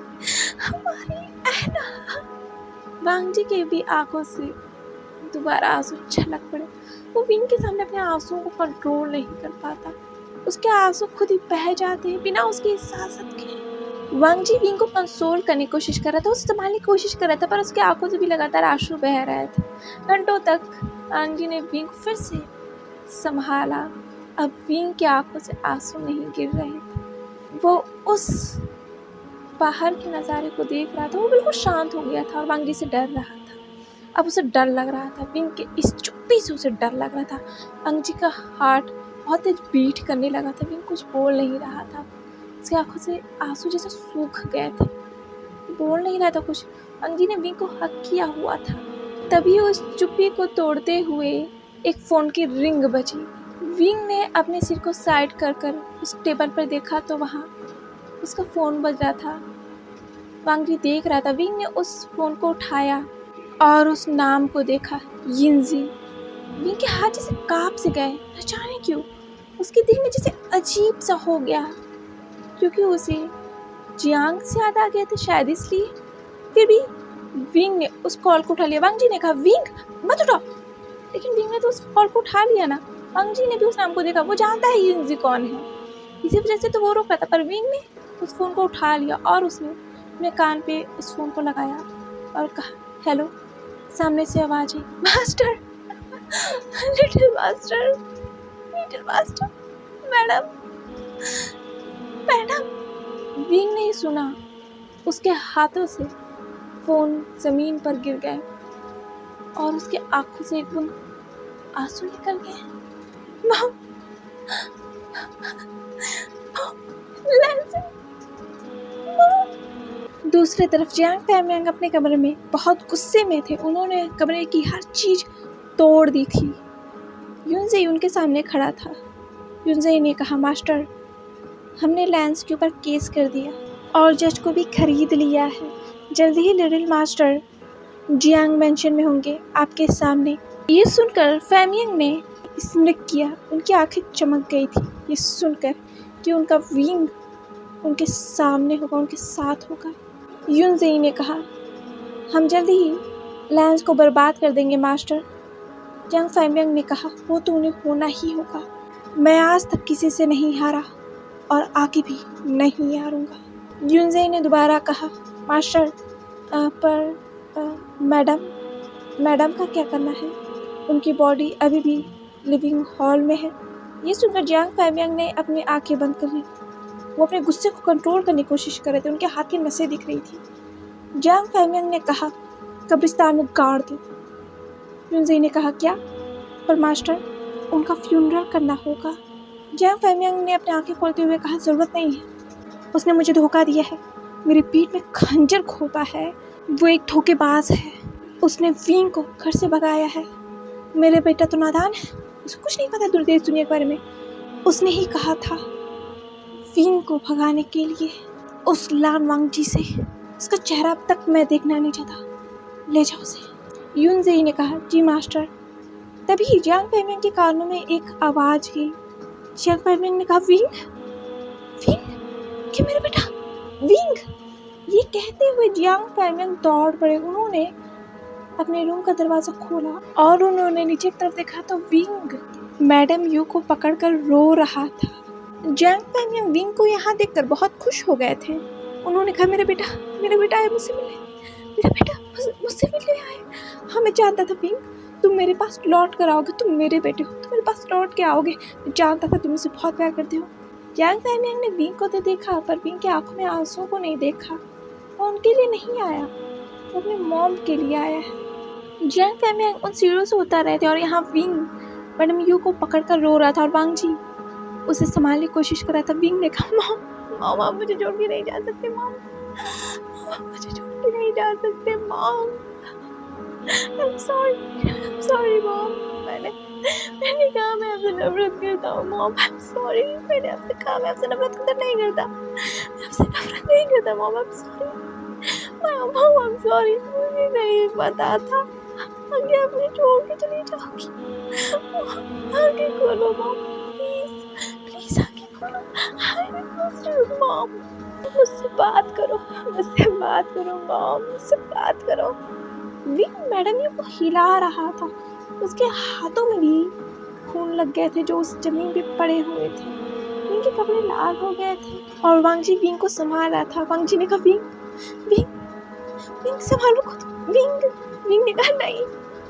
हमारी ऐना। वांग जी के भी आंखों से दोबारा आंसू छलक पड़े। वो विंग के सामने अपने आंसुओं को कंट्रोल नहीं कर पाता, उसके आंसू खुद ही बह जाते हैं बिना उसकी इजाजत के। वांग जी विंग को कंसोल करने की कोशिश कर रहा था, उसे संभालने की कोशिश कर रहा था, पर उसके आंखों से भी लगातार आंसू बह रहे थे। घंटों तक वांग जी ने विंग को फिर से संभाला। अब विंग की आंखों से आंसू नहीं गिर रहे थे। वो उस बाहर के नज़ारे को देख रहा था, वो बिल्कुल शांत हो गया था और वांग जी से डर रहा था। अब उसे डर लग रहा था, विंग के इस चुप्पी से उसे डर लग रहा था। वांग जी का हार्ट बहुत तेज बीट करने लगा था। विंग कुछ बोल नहीं रहा था, उसकी आंखों से आंसू जैसे सूख गए थे, बोल नहीं रहा था कुछ। वांग जी ने विंग को हक किया हुआ था। तभी उस चुप्पी को तोड़ते हुए एक फ़ोन की रिंग बजी। विंग ने अपने सिर को साइड कर उस टेबल पर देखा तो वहाँ उसका फ़ोन बज रहा था। वांग जी देख रहा था। विंग ने उस फ़ोन को उठाया और उस नाम को देखा, यिनजी। विंग के हाथ जैसे कांप से गए, न जाने क्यों उसके दिल में जैसे अजीब सा हो गया, क्योंकि उसे जियांग से याद आ गया था शायद इसलिए। फिर भी विंग ने उस कॉल को उठा लिया। वांग जी ने कहा, विंग मत उठाओ, लेकिन विंग ने तो उस कॉल को उठा लिया ना। वांग जी ने भी उस नाम को देखा, वो जानता है यिनजी कौन है, इसी वजह से तो वो रोक रहा था, पर विंग ने उस फ़ोन को उठा लिया और उसने मैं कान पे उस फ़ोन को लगाया और कहा, हेलो। सामने से आवाज़ आई, master, little master, little master, madam, madam. Wing नहीं सुना, उसके हाथों से फ़ोन ज़मीन पर गिर गए और उसके आँखों से एक बूंद आंसू निकल गए। Mom, Lancy, mom. दूसरी तरफ जियांग फैमियांग अपने कमरे में बहुत गुस्से में थे। उन्होंने कमरे की हर चीज़ तोड़ दी थी। यूनज़े उनके सामने खड़ा था। यूनज़े ने कहा, मास्टर, हमने लैंस के ऊपर केस कर दिया और जज को भी खरीद लिया है। जल्दी ही लिटिल मास्टर जियांग मेंशन में होंगे आपके सामने। ये सुनकर फैमियांग ने स्मिक किया। उनकी आंखें चमक गई थी ये सुनकर कि उनका विंग उनके सामने होगा, उनके साथ होगा। यूनज़े ने कहा, हम जल्दी ही लैंस को बर्बाद कर देंगे मास्टर। जियांग फैमियांग ने कहा, वो तो उन्हें होना ही होगा। मैं आज तक किसी से नहीं हारा और आगे भी नहीं हारूंगा। यूनज़े ने दोबारा कहा, मास्टर, मैडम का क्या करना है? उनकी बॉडी अभी भी लिविंग हॉल में है। ये सुनकर जियांग फैमियांग ने अपनी आंखें बंद कर ली। वो अपने गुस्से को कंट्रोल करने की कोशिश कर रहे थे। उनके हाथ की नसें दिख रही थी। जियांग फैमियांग ने कहा, कब्रिस्तान में गाड़ दो। यूनज़े ने कहा, क्या? पर मास्टर, उनका फ्यूनरल करना होगा। जियांग फैमियांग ने अपनी आंखें खोलते हुए कहा, ज़रूरत नहीं है। उसने मुझे धोखा दिया है, मेरी पीठ में खंजर घोंपा है। वो एक धोखेबाज है। उसने विंग को घर से भगाया है। मेरे बेटा तो नादान है, उसे कुछ नहीं पता देश दुनिया के बारे में। उसने ही कहा था विंग को भगाने के लिए उस लान वांगजी से। उसका चेहरा अब तक मैं देखना नहीं चाहता, ले जाओ उसे। यूनज़े ने कहा, जी मास्टर। तभी जियांग फैमियांग के कानों में एक आवाज़ गई। जियांग फैमियांग ने कहा, विंग, विंग, क्या मेरा बेटा विंग? ये कहते हुए जियांग फैमियांग दौड़ पड़े। उन्होंने अपने रूम का दरवाज़ा खोला और उन्होंने नीचे की तरफ देखा तो विंग मैडम यू को पकड़कर रो रहा था। जियांग फैमियांग विंग को यहाँ देखकर बहुत खुश हो गए थे। उन्होंने कहा, मेरा बेटा आए मुझसे मिलने, मेरा बेटा मुझसे मिलने आए। हाँ, मैं जानता था विंग, तुम मेरे पास लौट कर आओगे। तुम मेरे बेटे हो, तुम मेरे पास लौट के आओगे। मैं जानता था तुम मुझसे बहुत प्यार करते हो। जियांग फैमियांग ने विंग को तो देखा, पर विंग की आंखों में आंसुओं को नहीं देखा। वो उनके लिए नहीं आया, वो अपनी मॉम के लिए आया है। जियांग फैमियांग उन सीढ़ियों से उतर रहे थे और यहाँ विंग मैडम यू को पकड़कर रो रहा था और वांगजी उसे संभालने की कोशिश कर रहा था। विंग ने कहा, मॉम, आप मुझे छोड़ के नहीं जा सकते। मॉम, मुझे छोड़ के नहीं जा सकते। Mom, I'm sorry mom. मैंने कहा मैं आपसे नफरत करता हूँ। Mom, I'm sorry। मैंने आपसे कहा मैं आपसे नफरत नहीं करता। मैं आपसे नफरत नहीं करता। Mom, I'm sorry। Mom, I'm sorry। मुझे नहीं पता था। आगे आप मुझे छोड़ के चली जाओगी। आगे खोलो मॉम, प्लीज आगे खोलो। I request you मॉम, मुझसे बात करो मॉम, मुझसे बात करो। विंग मैडम यू को हिला रहा था। उसके हाथों में भी खून लग गए थे जो उस जमीन पे पड़े हुए थे। विंग के कपड़े लाल हो गए थे और वांगजी विंग को संभाल रहा था। वांगजी ने कहा, विंग संभालो खुद। विंग ने कहा, नहीं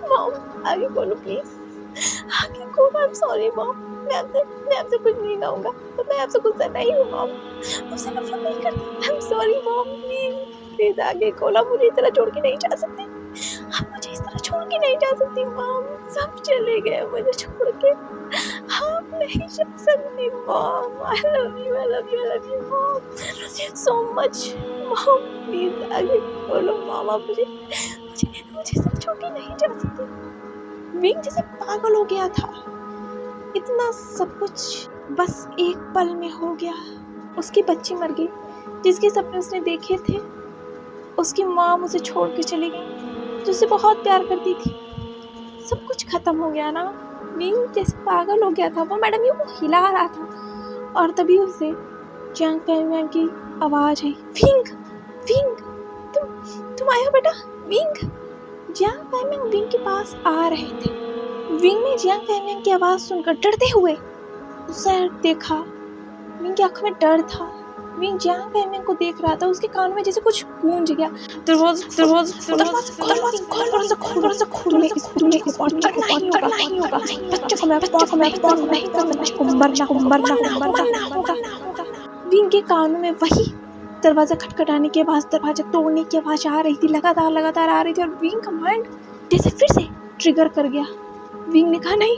मॉम, आगे खोलो प्लीज, आगे खोलो। आई एम सॉरी मॉम, मैं आपसे कुछ नहीं कहूँगा। मैं आपसे गुस्सा नहीं हूँ मॉम, आपसे नफरत नहीं करता। I am sorry mom, please आगे खोलो। मुझे इस तरह छोड़ के नहीं जा सकते। आप मुझे इस तरह छोड़ के नहीं जा सकती मॉम। सब चले गए मुझे छोड़ के, आप नहीं जा सकती mom. I love you mom so much. Mom please आगे खोलो मॉम, आप मुझे इस तरह छोड़ के नहीं जा सकती। विंग जैसे पागल हो गया था। इतना सब कुछ बस एक पल में हो गया। उसकी बच्ची मर गई जिसके सपने उसने देखे थे। उसकी माँ उसे छोड़ के चली गई जो उसे बहुत प्यार करती थी। सब कुछ खत्म हो गया ना। विंग जैसे पागल हो गया था। वो मैडम यू को हिला रहा था और तभी उसे जियांग फैमियांग की आवाज़ आई, विंग तुम आए हो बेटा। विंग। जियांग फैमियांग विंग के पास आ रहे थे। विंग ने जियांग फैमियांग की आवाज़ सुनकर डरते हुए उसे देखा। विंग की आंखों में डर था। विंग जियांग फैमिंग को देख रहा था। उसके कानों में जैसे कुछ गूंज गया। तूने इस बार करना ही होगा। बच्चों को मैं मरना होगा। विंग के कानों में वही दरवाजा खटखटाने की आवाज़, दरवाजा तोड़ने की आवाज़ आ रही थी, लगातार आ रही थी। और विंग का माइंड जैसे फिर से ट्रिगर कर गया। विंग ने कहा नहीं,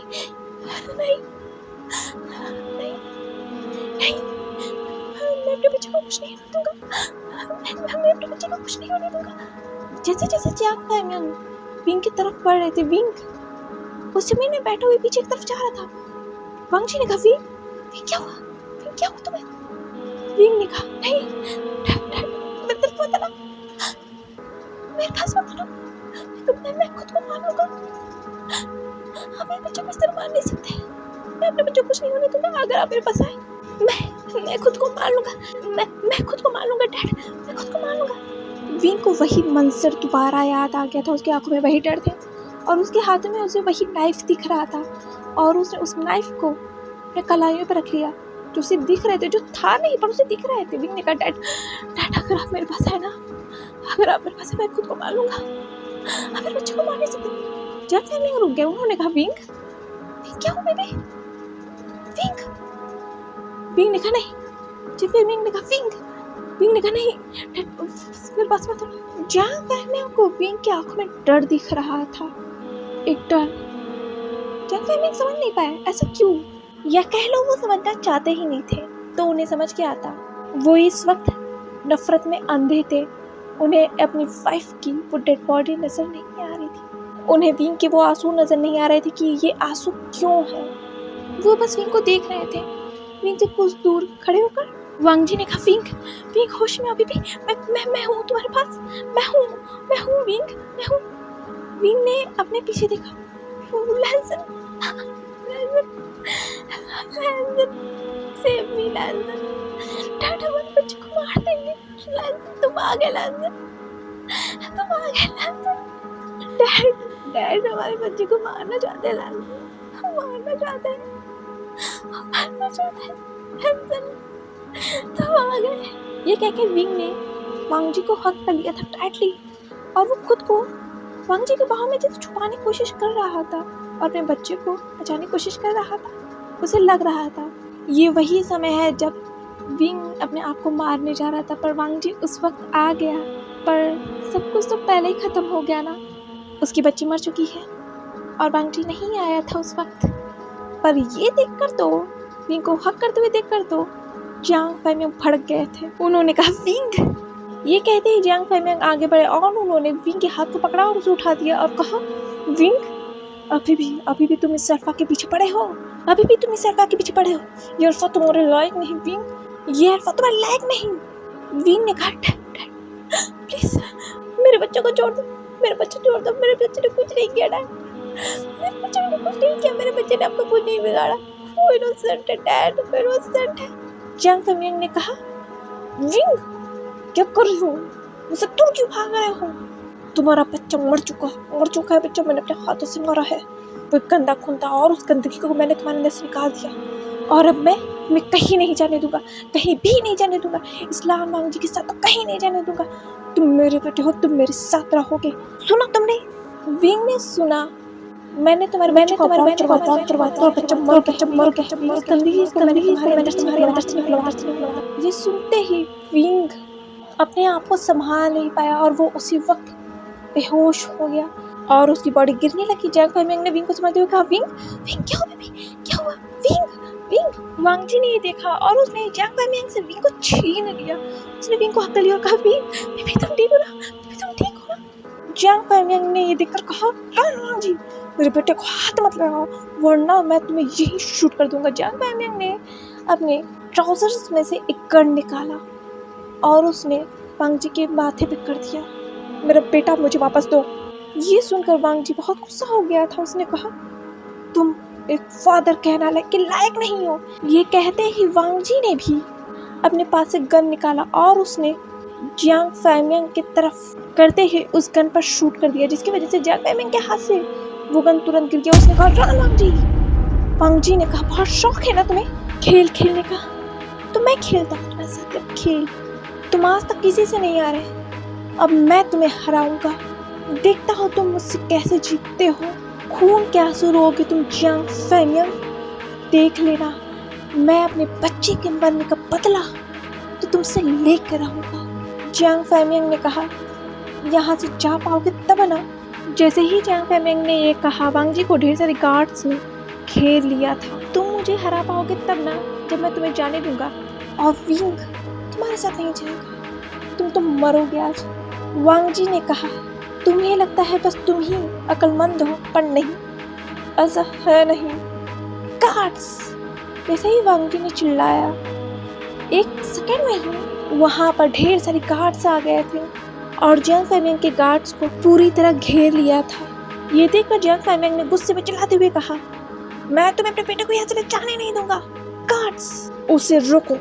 मैं अपने बच्चे को कुछ नहीं होने दूंगा। मैं अपने बच्चे को कुछ नहीं होने दूंगा। जैसे जियांग फैमिंग विंग की तरफ बढ़ रहे थे, विंग उस जमीन में बैठा हुए पीछे की तरफ जा रहा था। वांग जी ने कहा, विंग क्या हुआ तुम्हें? विंग ने कहा, नहीं डैड, मेरे तरफ मत आना, मेरे पास मत आना, मैं खुद को मार लूंगा। आप मेरे बच्चे को इस तरह मार नहीं सकते। मैं अपने बच्चे को कुछ नहीं होने दूंगा। अगर आप मेरे पास आए, मैं खुद को मार लूंगा। मैं खुद को मार लूंगा डैड, मैं खुद को मार लूंगा। विंग को वही मंजर दोबारा याद आ गया था। उसकी आंखों में वही डर थे और उसके हाथों में उसे वही नाइफ दिख रहा था। और उसने उस नाइफ को अपने कलाइयों पर रख लिया, जो उसे दिख रहे थे, जो था नहीं पर उसे दिख रहे थे। विंग ने कहा, डैड अगर आप मेरे पास आए ना, अगर आप मेरे पास आए, मैं खुद को मार लूंगा। आप मेरे बच्चे को मार नहीं सकते। जब फैमिली रुक गए, उन्होंने कहा, विंग क्या हुआ बेबी? विंग ने कहा नहीं। जब विंग ने कहा, विंग ने कहा नहीं, मेरे पास मत आओ। जियांग फैमिंग को विंग की आंखों में डर दिख रहा था, एक डर। जियांग फैमिंग समझ नहीं पाया ऐसा क्यों, या कह लो वो समझना चाहते ही नहीं थे। तो उन्हें समझ क्या आता, वो इस वक्त नफरत में अंधे थे। उन्हें अपनी वाइफ की वो डेड बॉडी नजर नहीं आ रही थी। उन्हें विंग के वो आंसू नजर नहीं आ रहे थे कि ये आंसू क्यों है। वो बस विंग को देख रहे थे। विंग से कुछ दूर खड़े होकर वांग जी ने कहा, विंग होश में अभी भी मैं हूँ तुम्हारे पास, मैं हूँ विंग, मैं हूँ। विंग ने अपने पीछे देखा। लैंसन, सेव मी लैंसन, डैड हमारे बच्चे को मार देंगे। लैंसन तुम आ गए, लैंसन डैड हमारे बच्चे को मारना चाहते हैं, लैंसन मारना चाहते हैं लैंसन तुम आ गए। ये कह के विंग ने वांग जी को हक कर लिया था टाइटली, और वो खुद को वांग जी के बाहों में जैसे छुपाने की कोशिश कर रहा था और अपने बच्चे को बचाने की कोशिश कर रहा था। उसे लग रहा था ये वही समय है जब विंग अपने आप को मारने जा रहा था, पर वांग जी उस वक्त आ गया। पर सब कुछ तो पहले ही खत्म हो गया ना। उसकी बच्ची मर चुकी है और वांग जी नहीं आया था उस वक्त। पर ये देखकर तो, विंग को हक करते हुए देखकर तो जियांग फैमिंग भड़क गए थे। उन्होंने कहा, विंग। ये कहते ही जियांग फैमिंग आगे बढ़े और उन्होंने विंग के हाथ को पकड़ा और उसे उठा दिया और कहा, विंग अभी भी तुम इस सरफा के पीछे पड़े हो। ये अल्फा तुम्हारे लायक नहीं विंग, ये अल्फा तुम्हारे लायक नहीं। विंग ने कहा, प्लीज मेरे बच्चे को छोड़ दो, मेरे बच्चे ने कुछ नहीं किया डैड, मेरे बच्चे ने आपको कुछ नहीं बिगाड़ा। वो इनोसेंट है डैड, वो इनोसेंट है। जियांग फैमिंग ने कहा, विंग क्या कर रही हो, मुझसे दूर क्यों भाग रहे हो? तुम्हारा बच्चा मर चुका है बच्चा, मैंने अपने हाथों से मारा है। वो गंदा खून था और उस गंदगी को मैंने तुम्हारे अंदर से निकाल दिया, और अब मैं कहीं नहीं जाने दूंगा, कहीं भी नहीं जाने दूंगा। इस्लाम वांग जी के साथ तो कहीं नहीं जाने दूंगा। तुम मेरे बेटे हो, तुम मेरे साथ रहोगे। सुना तुमने? विंग ने सुना। मैंने तुम्हारे बच्चा मर गया। ये सुनते ही विंग अपने आप को संभाल नहीं पाया और वो उसी वक्त बेहोश हो गया और उसकी बॉडी गिरने लगी। जियांग फैमिंग ने विंग को संभालते हुए कहा, विंग क्या हुआ बेबी, क्या हुआ? विंग। वांग जी ने ये देखा और उसने जियांग फैमिंग से विंग को छीन लिया। उसने विंग को हक लिया और कहा, बेबी तुम ठीक हो ना? जियांग फैमिंग ने ये देखकर कहा, वांग जी मेरे बेटे को हाथ मत लगाओ वरना मैं तुम्हें यही शूट कर दूंगा। जियांग फैमिंग ने अपने ट्राउजर्स में से एक गन निकाला और उसने वांग जी के माथे पे कर दिया। मेरा बेटा मुझे वापस दो। ये सुनकर वांग जी बहुत गुस्सा हो गया था। उसने कहा, तुम एक फादर कहना के लायक नहीं हो। ये कहते ही वांग जी ने भी अपने पास से गन निकाला और उसने जियांग फैमिंग की तरफ करते ही उस गन पर शूट कर दिया, जिसकी वजह से जियांग फैमिंग के हाथ से वो गन तुरंत गिर गया। उसने कहा, रन वांग जी। वांग जी ने कहा, बहुत शौक है ना तुम्हें खेलने का, तो मैं खेलता हूँ तुम्हारे साथ अब खेल। तुम आज तक किसी से नहीं आ रहे, अब मैं तुम्हें हराऊंगा। देखता हो तुम मुझसे कैसे जीतते हो। खून के आंसू रोगे तुम जियांग फैमियांग। देख लेना, मैं अपने बच्चे के मरने का बदला तो तुमसे लेकर रहूंगा। जियांग फैमियांग ने कहा, यहाँ से जा पाओगे तब ना। जैसे ही जियांग फैमियांग ने ये कहा, वांग जी को ढेर सारे गार्ड्स ने घेर लिया था। तुम मुझे हरा पाओगे तब ना, जब मैं तुम्हें जाने दूंगा। और विंग तुम्हारे साथ नहीं जाएगा, तुम तो मरोगे आज। वांग जी ने कहा, तुम्हें लगता है बस तुम ही अक्लमंद हो, पर नहीं, ऐसा है नहीं। गार्ड्स! जैसे ही वांग जी ने चिल्लाया, एक सेकंड में ही वहाँ पर ढेर सारे गार्ड्स आ गए थे और जियांग फैमियांग के गार्ड्स को पूरी तरह घेर लिया था। ये देखकर जियांग फैमियांग ने गुस्से में चिल्लाते हुए कहा, मैं तुम्हें अपने बेटे को यहाँ से जाने नहीं दूंगा। गार्ड्स, उसे रोको,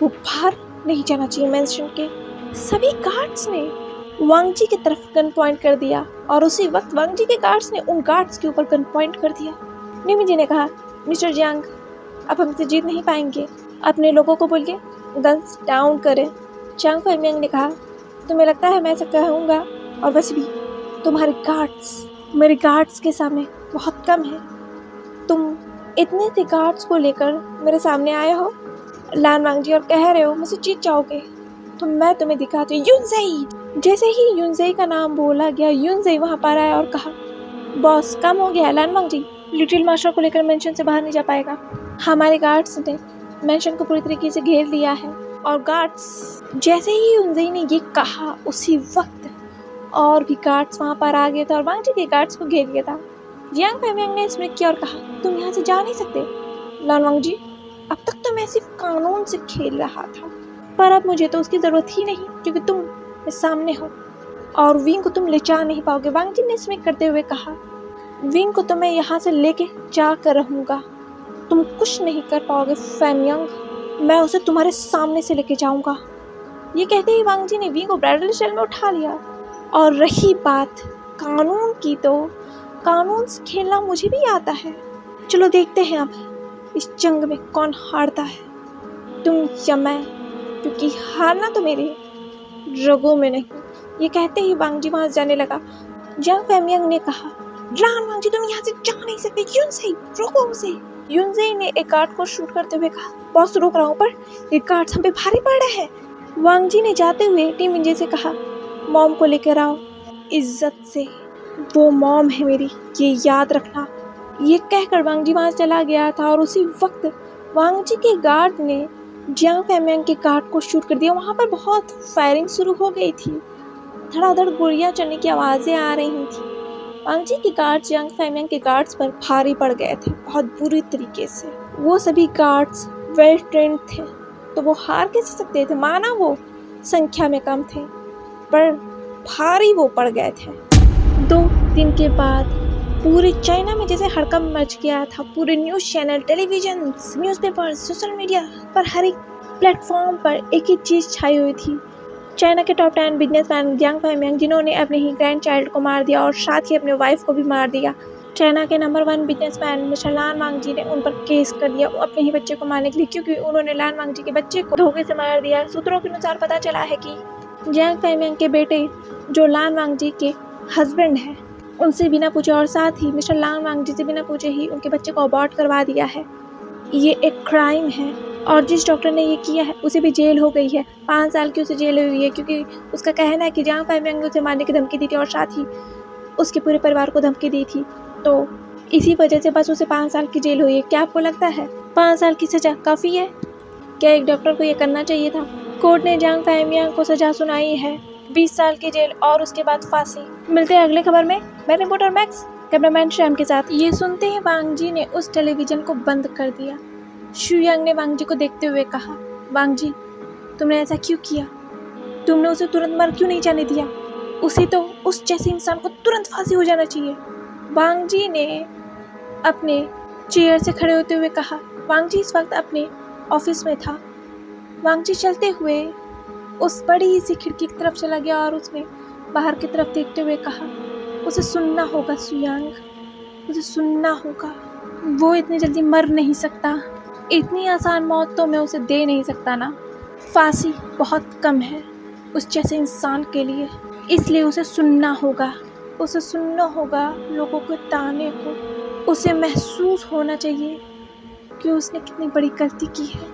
वो बाहर नहीं जाना चाहिए मेंशन के। सभी गार्ड्स ने वांग जी की तरफ गन पॉइंट कर दिया और उसी वक्त वांग जी के गार्ड्स ने उन गार्ड्स के ऊपर गन पॉइंट कर दिया। निमी जी ने कहा, मिस्टर जियांग, अब हमसे जीत नहीं पाएंगे, अपने लोगों को बोलिए गन्स डाउन करें। जियांग फैमियांग ने कहा, तुम्हें लगता है मैं ऐसा कहूँगा? और वैसे भी तुम्हारे गार्ड्स मेरे गार्ड्स के सामने बहुत कम है। तुम इतने से गार्ड्स को लेकर मेरे सामने आए हो लान वांग जी और कह रहे हो मुझसे जीत जाओगे, तो मैं तुम्हें दिखाती हूँ। युनज़ेई! जैसे ही युनज़ेई का नाम बोला गया, युनज़ेई वहाँ पर आया और कहा, बॉस कम हो गया लान वांग जी, लिटिल मास्टर को लेकर मेंशन से बाहर नहीं जा पाएगा। हमारे गार्ड्स ने मेंशन को पूरी तरीके से घेर लिया है। और गार्ड्स, जैसे ही युनज़ेई ने ये कहा, उसी वक्त और भी गार्ड्स वहाँ पर आ गए थे और वांग जी के गार्ड्स को घेर लिया था। जियांग फैमियांग ने स्मिक किया और कहा, तुम यहाँ से जा नहीं सकते। लान वांग जी, अब तक तो मैं सिर्फ कानून से खेल रहा था, पर अब मुझे तो उसकी ज़रूरत ही नहीं, क्योंकि तुम मेरे सामने हो और विंग को तुम ले जा नहीं पाओगे। वांग जी ने स्मिक करते हुए कहा, विंग को तो मैं यहाँ से लेके जा कर रहूँगा, तुम कुछ नहीं कर पाओगे फैमियांग, मैं उसे तुम्हारे सामने से लेके जाऊँगा। ये कहते ही वांग जी ने विंग को ब्राइडल शेल में उठा लिया। और रही बात कानून की, तो कानून से खेलना मुझे भी आता है। चलो देखते हैं अब इस जंग में कौन हारता है, तुम या मैं, क्योंकि हारना तो मेरे रगों में नहीं। ये कहते ही वांग जी वहाँ जाने लगा। जियांग फैमियांग ने कहा, लान वांग जी तुम यहाँ से जा नहीं सकते, युनज़ेई रोको उसे। युनज़ेई ने एक गार्ड को शूट करते हुए कहा, बॉस रोक रहा हूँ, पर ये गार्ड्स हम पे भारी पड़ रहे हैं। वांग जी ने जाते हुए टीम इंजे से कहा, मॉम को लेकर आओ इज्जत से, वो मॉम है मेरी, ये याद रखना। ये कहकर वांग जी वहाँ चला गया था और उसी वक्त वांग जी के गार्ड ने जियांग फैमियांग के गार्ड को शूट कर दिया। वहाँ पर बहुत फायरिंग शुरू हो गई थी, धड़ाधड़ गोलियाँ चलने की आवाज़ें आ रही थी। वांग जी के गार्ड जियांग फैमियांग के गार्ड्स पर भारी पड़ गए थे बहुत बुरी तरीके से। वो सभी गार्ड्स वेल ट्रेंड थे, तो वो हार कैसे सकते थे। माना वो संख्या में कम थे, पर भारी वो पड़ गए थे। 2 दिन के बाद पूरे चाइना में जैसे हड़कंप मच गया था। पूरे news channel, television, newspaper, social media पर हर एक प्लेटफॉर्म पर एक ही चीज़ छाई हुई थी। चाइना के टॉप 10 बिजनेसमैन जियांग फैमियांग, जिन्होंने अपने ही ग्रैंड चाइल्ड को मार दिया और साथ ही अपने वाइफ को भी मार दिया। चाइना के नंबर 1 बिजनेसमैन मिस्टर लान वांग जी ने उन पर केस कर दिया अपने ही बच्चे को मारने के लिए, क्योंकि उन्होंने लान वांग जी के बच्चे को धोखे से मार दिया। सूत्रों के अनुसार पता चला है कि जियांग फैमियांग के बेटे, जो लान वांग जी के हस्बैंड हैं, उनसे बिना पूछे और साथ ही मिस्टर लान वांग जी से बिना पूछे ही उनके बच्चे को अबॉर्ट करवा दिया है। ये एक क्राइम है और जिस डॉक्टर ने ये किया है उसे भी जेल हो गई है। 5 साल की उसे जेल हुई है, क्योंकि उसका कहना है कि जियांग फैमियांग ने उसे मारने की धमकी दी थी और साथ ही उसके पूरे परिवार को धमकी दी थी, तो इसी वजह से बस उसे 5 साल की जेल हुई है। क्या आपको लगता है 5 साल की सज़ा काफ़ी है? क्या एक डॉक्टर को ये करना चाहिए था? कोर्ट ने जियांग फैमियांग को सज़ा सुनाई है 20 साल की जेल और उसके बाद फांसी। मिलते हैं अगले खबर में। मैं रिपोर्टर मैक्स, कैमरामैन शैम के साथ। ये सुनते ही वांग जी ने उस टेलीविज़न को बंद कर दिया। शुयांग ने वांग जी को देखते हुए कहा, वांग जी तुमने ऐसा क्यों किया? तुमने उसे तुरंत मर क्यों नहीं जाने दिया? उसे तो उस जैसे इंसान को तुरंत फांसी हो जाना चाहिए। वांग जी ने अपने चेयर से खड़े होते हुए कहा। वांग जी इस वक्त अपने ऑफिस में था। वांग जी चलते हुए उस बड़ी सी खिड़की की तरफ चला गया और उसमें बाहर की तरफ देखते हुए कहा, उसे सुनना होगा शुयांग, उसे सुनना होगा। वो इतनी जल्दी मर नहीं सकता, इतनी आसान मौत तो मैं उसे दे नहीं सकता ना। फांसी बहुत कम है उस जैसे इंसान के लिए, इसलिए उसे सुनना होगा, उसे सुनना होगा लोगों के ताने को। उसे महसूस होना चाहिए कि उसने कितनी बड़ी गलती की है।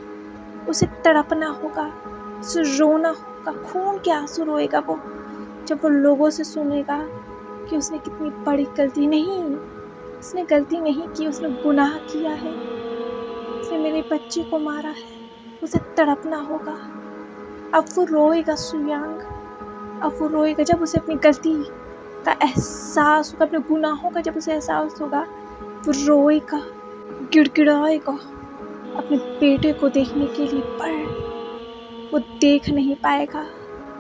उसे तड़पना होगा, उसे रोना होगा, खून के आंसू रोएगा वो जब वो लोगों से सुनेगा कि उसने कितनी बड़ी गलती नहीं, उसने गलती नहीं की, उसने गुनाह किया है, उसने मेरे बच्चे को मारा है। उसे तड़पना होगा। अब वो रोएगा सुयांग, अब वो रोएगा जब उसे अपनी गलती का एहसास होगा, अपने गुनाहों का जब उसे एहसास होगा, वो रोएगा, गिड़गिड़ाएगा अपने बेटे को देखने के लिए, पर वो देख नहीं पाएगा।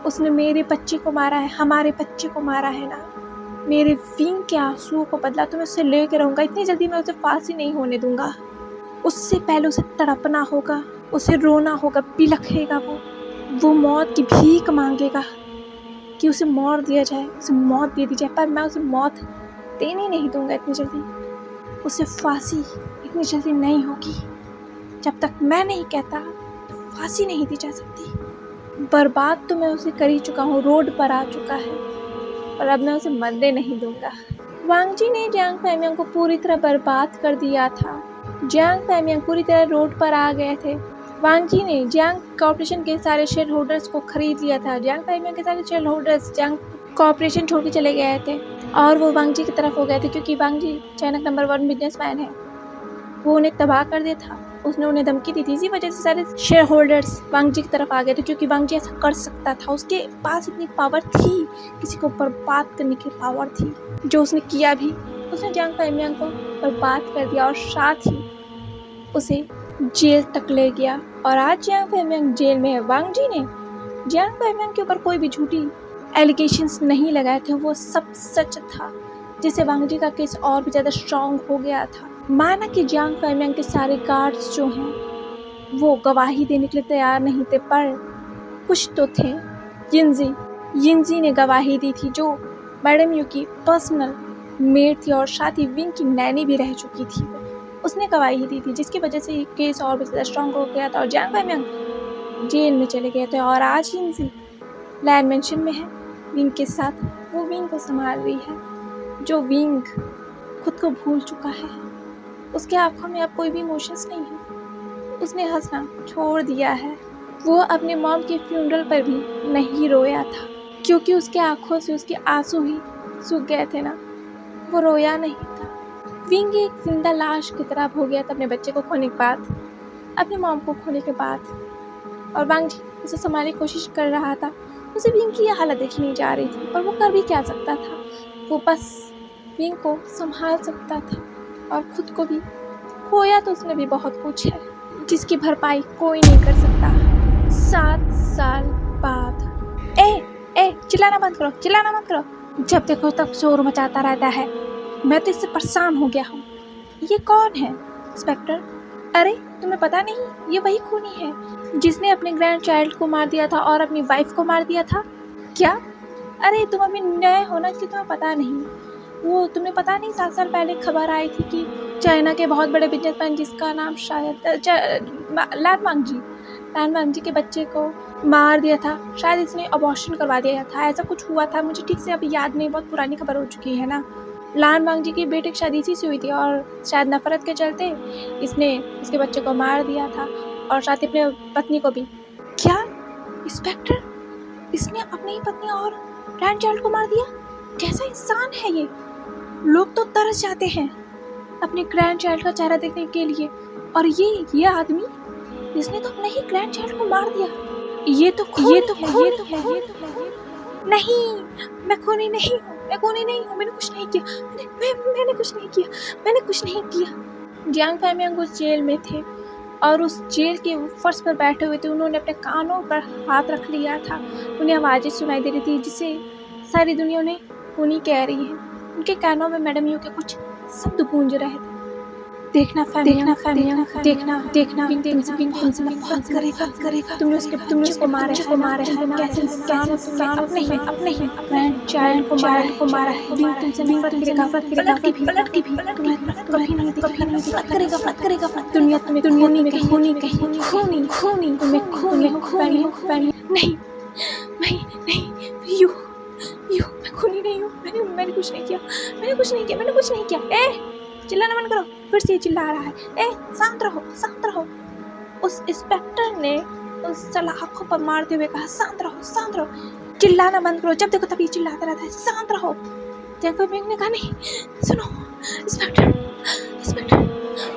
उसने मेरे बच्चे को मारा है, हमारे बच्चे को मारा है ना, मेरे विंग के आंसुओं को बदला तो मैं उसे लेके रहूँगा। इतनी जल्दी मैं उसे फांसी नहीं होने दूंगा। उससे पहले उसे तड़पना होगा, उसे रोना होगा, बिलखेगा वो मौत की भीख मांगेगा कि उसे मार दिया जाए, उसे मौत दे दी जाए, पर मैं उसे मौत देने नहीं दूंगा इतनी जल्दी। उसे फांसी इतनी जल्दी नहीं होगी। जब तक मैं नहीं कहता फांसी नहीं दी जा सकती। बर्बाद तो मैं उसे कर ही चुका हूँ, रोड पर आ चुका है, और अब मैं उसे मरने नहीं दूंगा। वांग जी ने जियांग फैमियांग को पूरी तरह बर्बाद कर दिया था। जियांग फैमियांग पूरी तरह रोड पर आ गए थे। वांग जी ने जियांग कॉर्पोरेशन के सारे शेयर होल्डर्स को खरीद लिया था। जियांग फैमियांग के सारे शेयर होल्डर्स जियांग कॉर्पोरेशन छोड़ के चले गए थे और वो वांग जी की तरफ हो गए थे, क्योंकि वांग जी चाइना का नंबर 1 बिजनेसमैन है। वो उन्हें तबाह कर दिया था, उसने उन्हें धमकी दी थी। इसी वजह से सारे शेयर होल्डर्स वांग जी की तरफ आ गए थे, क्योंकि वांग जी ऐसा कर सकता था। उसके पास इतनी पावर थी, किसी को बर्बाद करने की पावर थी, जो उसने किया भी। उसने जियांग फैमियांग को बर्बाद कर दिया और साथ ही उसे जेल तक ले गया। और आज जियांग फैमियांग जेल में है। वांग जी ने जियांग फैमियांग के ऊपर कोई भी झूठी एलिगेशंस नहीं लगाए थे, वो सब सच था, जिससे वांग जी का केस और भी ज़्यादा स्ट्रॉन्ग हो गया था। माना कि जियांग फैमियांग के सारे गार्ड्स जो हैं वो गवाही देने के लिए तैयार नहीं थे, पर कुछ तो थे। यिनजी ने गवाही दी थी, जो मैडम यू की पर्सनल मेड थी और साथ ही विंग की नैनी भी रह चुकी थी। उसने गवाही दी थी, जिसकी वजह से ये केस और भी ज़्यादा स्ट्रॉन्ग हो गया था और जियांग फैमियांग जेल में चले गए थे। और आज यिनजी लैंड मेंशन में है विंग के साथ, वो विंग को संभाल रही है। जो विंग खुद को भूल चुका है, उसके आंखों में अब कोई भी इमोशंस नहीं है, उसने हंसना छोड़ दिया है। वो अपने मॉम के फ्यूनरल पर भी नहीं रोया था, क्योंकि उसके आंखों से उसके आंसू ही सूख गए थे ना, वो रोया नहीं था। विंग एक जिंदा लाश की तरह हो गया था अपने बच्चे को खोने के बाद, अपने मॉम को खोने के बाद। और वांग जी उसे संभालने की कोशिश कर रहा था। उसे विंग की यह हालत देखी नहीं जा रही थी, पर वो कर भी क्या सकता था। वो बस विंग को संभाल सकता था और खुद को भी। खोया तो उसने भी बहुत कुछ है, जिसकी भरपाई कोई नहीं कर सकता। 7 साल बाद चिल्लाना बंद करो, चिल्लाना बंद करो। जब देखो तब शोर मचाता रहता है, मैं तो इससे परेशान हो गया हूँ। ये कौन है इंस्पेक्टर? अरे तुम्हें पता नहीं, ये वही खूनी है जिसने अपने ग्रैंड चाइल्ड को मार दिया था और अपनी वाइफ को मार दिया था। क्या? अरे तुम अभी नए हो ना, इसलिए तुम्हें पता नहीं। वो तुम्हें पता नहीं, 7 साल पहले खबर आई थी कि चाइना के बहुत बड़े बिजनेसमैन, जिसका नाम शायद लान वांग जी के बच्चे को मार दिया था। शायद इसने अबॉर्शन करवा दिया था, ऐसा कुछ हुआ था, मुझे ठीक से अभी याद नहीं, बहुत पुरानी खबर हो चुकी है ना। लान वांग जी की बेटे की शादी इसी से हुई थी और शायद नफरत के चलते इसने उसके बच्चे को मार दिया था और साथ ही अपने पत्नी को भी। क्या इंस्पेक्टर, इसने अपनी ही पत्नी और ग्रैंड चाइल्ड को मार दिया? कैसा इंसान है ये? लोग तो तरस जाते हैं अपने ग्रैंड चाइल्ड का चेहरा देखने के लिए, और ये आदमी, इसने तो अपने ही ग्रैंड चाइल्ड को मार दिया। ये तो खून है। नहीं, मैं खूनी नहीं हूँ, मैंने कुछ नहीं किया, मैंने कुछ नहीं किया। जियांग फैमियांग उस जेल में थे और उस जेल के फर्श पर बैठे हुए थे। उन्होंने अपने कानों पर हाथ रख लिया था, उन्हें आवाज़ें सुनाई दे रही थी, जिसे सारी दुनिया उन्हें खूनी कह रही है। उनके कानों में मैडम यू के कुछ शब्द गूंज रहे थे। देखना फैमिया देखना विंग तुमसे नफरत करेगा। तुमने उसको मारा है ना, कैसे इंसान तुमने अपने ही ग्रैंड चाइल्ड को मारा है। विंग तुमसे नफरत करेगा, पलट के भी तुम्हें कभी नहीं नफरत करेगा। दुनिया तुम्हें खूनी फैमिया नहीं यू मैं खूनी नहीं हूँ। मैंने कुछ नहीं किया। चिल्लाना बंद करो। फिर से चिल्ला रहा है। शांत रहो। उस इंस्पेक्टर ने उस सलाखों पर मारते हुए कहा, शांत रहो। चिल्लाना बंद करो। जब देखो तभी चिल्लाता रहता है, शांत रहो। जैकब विंग ने कहा, नहीं सुनो इंस्पेक्टर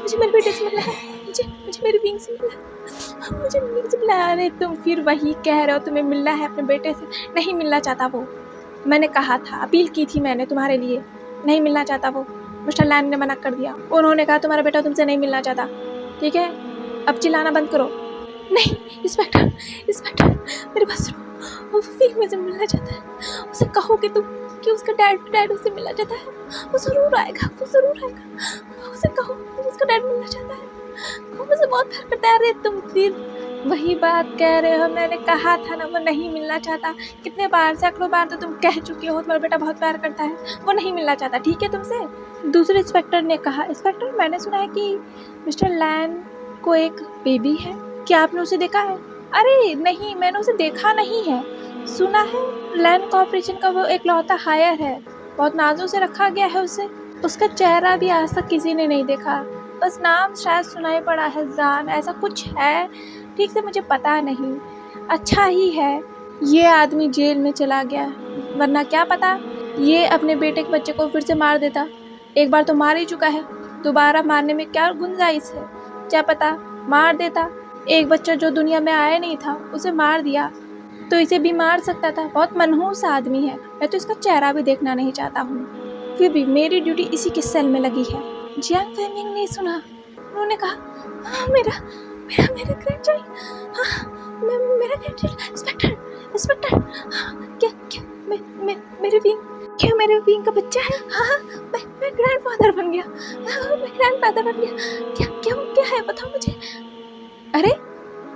मुझे मेरे बेटे से मिलना है। मुझे मेरे विंग से मिलना है। अरे तुम फिर वही कह रहे हो, तुम्हें मिलना है अपने बेटे से। नहीं मिलना चाहता वो। मैंने कहा था, अपील की थी मैंने तुम्हारे लिए। नहीं मिलना चाहता वो। मिस्टर लैन ने मना कर दिया। उन्होंने कहा तुम्हारा बेटा तुमसे नहीं मिलना चाहता। ठीक है, अब चिल्लाना बंद करो। नहीं इंस्पेक्टर मेरे पास सुनो। वो विंग मुझे मिलना चाहता है। उसे कहो कि तुम कि उसका डैड उससे मिलना चाहता है। वो जरूर आएगा। उसे कहो उसका डैड मिलना चाहता है। वो मुझे बहुत प्यार करता है। अरे तुम फिर वही बात कह रहे हो। मैंने कहा था ना वो नहीं मिलना चाहता। कितने बार, सैकड़ों बार तो तुम कह चुके हो तुम्हारा बेटा बहुत प्यार करता है। वो नहीं मिलना चाहता, ठीक है तुमसे। दूसरे इंस्पेक्टर ने कहा, इंस्पेक्टर मैंने सुना है कि मिस्टर लैन को एक बेबी है। क्या आपने उसे देखा है? अरे नहीं, मैंने उसे देखा नहीं है। सुना है लैन कॉर्पोरेशन का वो एक लौता हायर है। बहुत नाजों से रखा गया है उसे। उसका चेहरा भी आज तक किसी ने नहीं देखा। बस नाम शायद सुनाई पड़ा है, जान ऐसा कुछ है। ठीक से मुझे पता नहीं। अच्छा ही है ये आदमी जेल में चला गया, वरना क्या पता ये अपने बेटे के बच्चे को फिर से मार देता। एक बार तो मार ही चुका है, दोबारा मारने में क्या गुंजाइश है। क्या पता मार देता। एक बच्चा जो दुनिया में आया नहीं था उसे मार दिया तो इसे भी मार सकता था। बहुत मनहूस आदमी है। मैं तो इसका चेहरा भी देखना नहीं चाहता हूँ। फिर भी मेरी ड्यूटी इसी के सेल में लगी है। जियांग फैमिंग ने सुना। उन्होंने कहा, मेरा ग्रैंडचाइल्ड, मेरा ग्रैंडचाइल्ड इंस्पेक्टर, क्या मेरे विंग का बच्चा है? हाँ, मैं ग्रैंडफादर बन गया। क्या है बताओ मुझे। अरे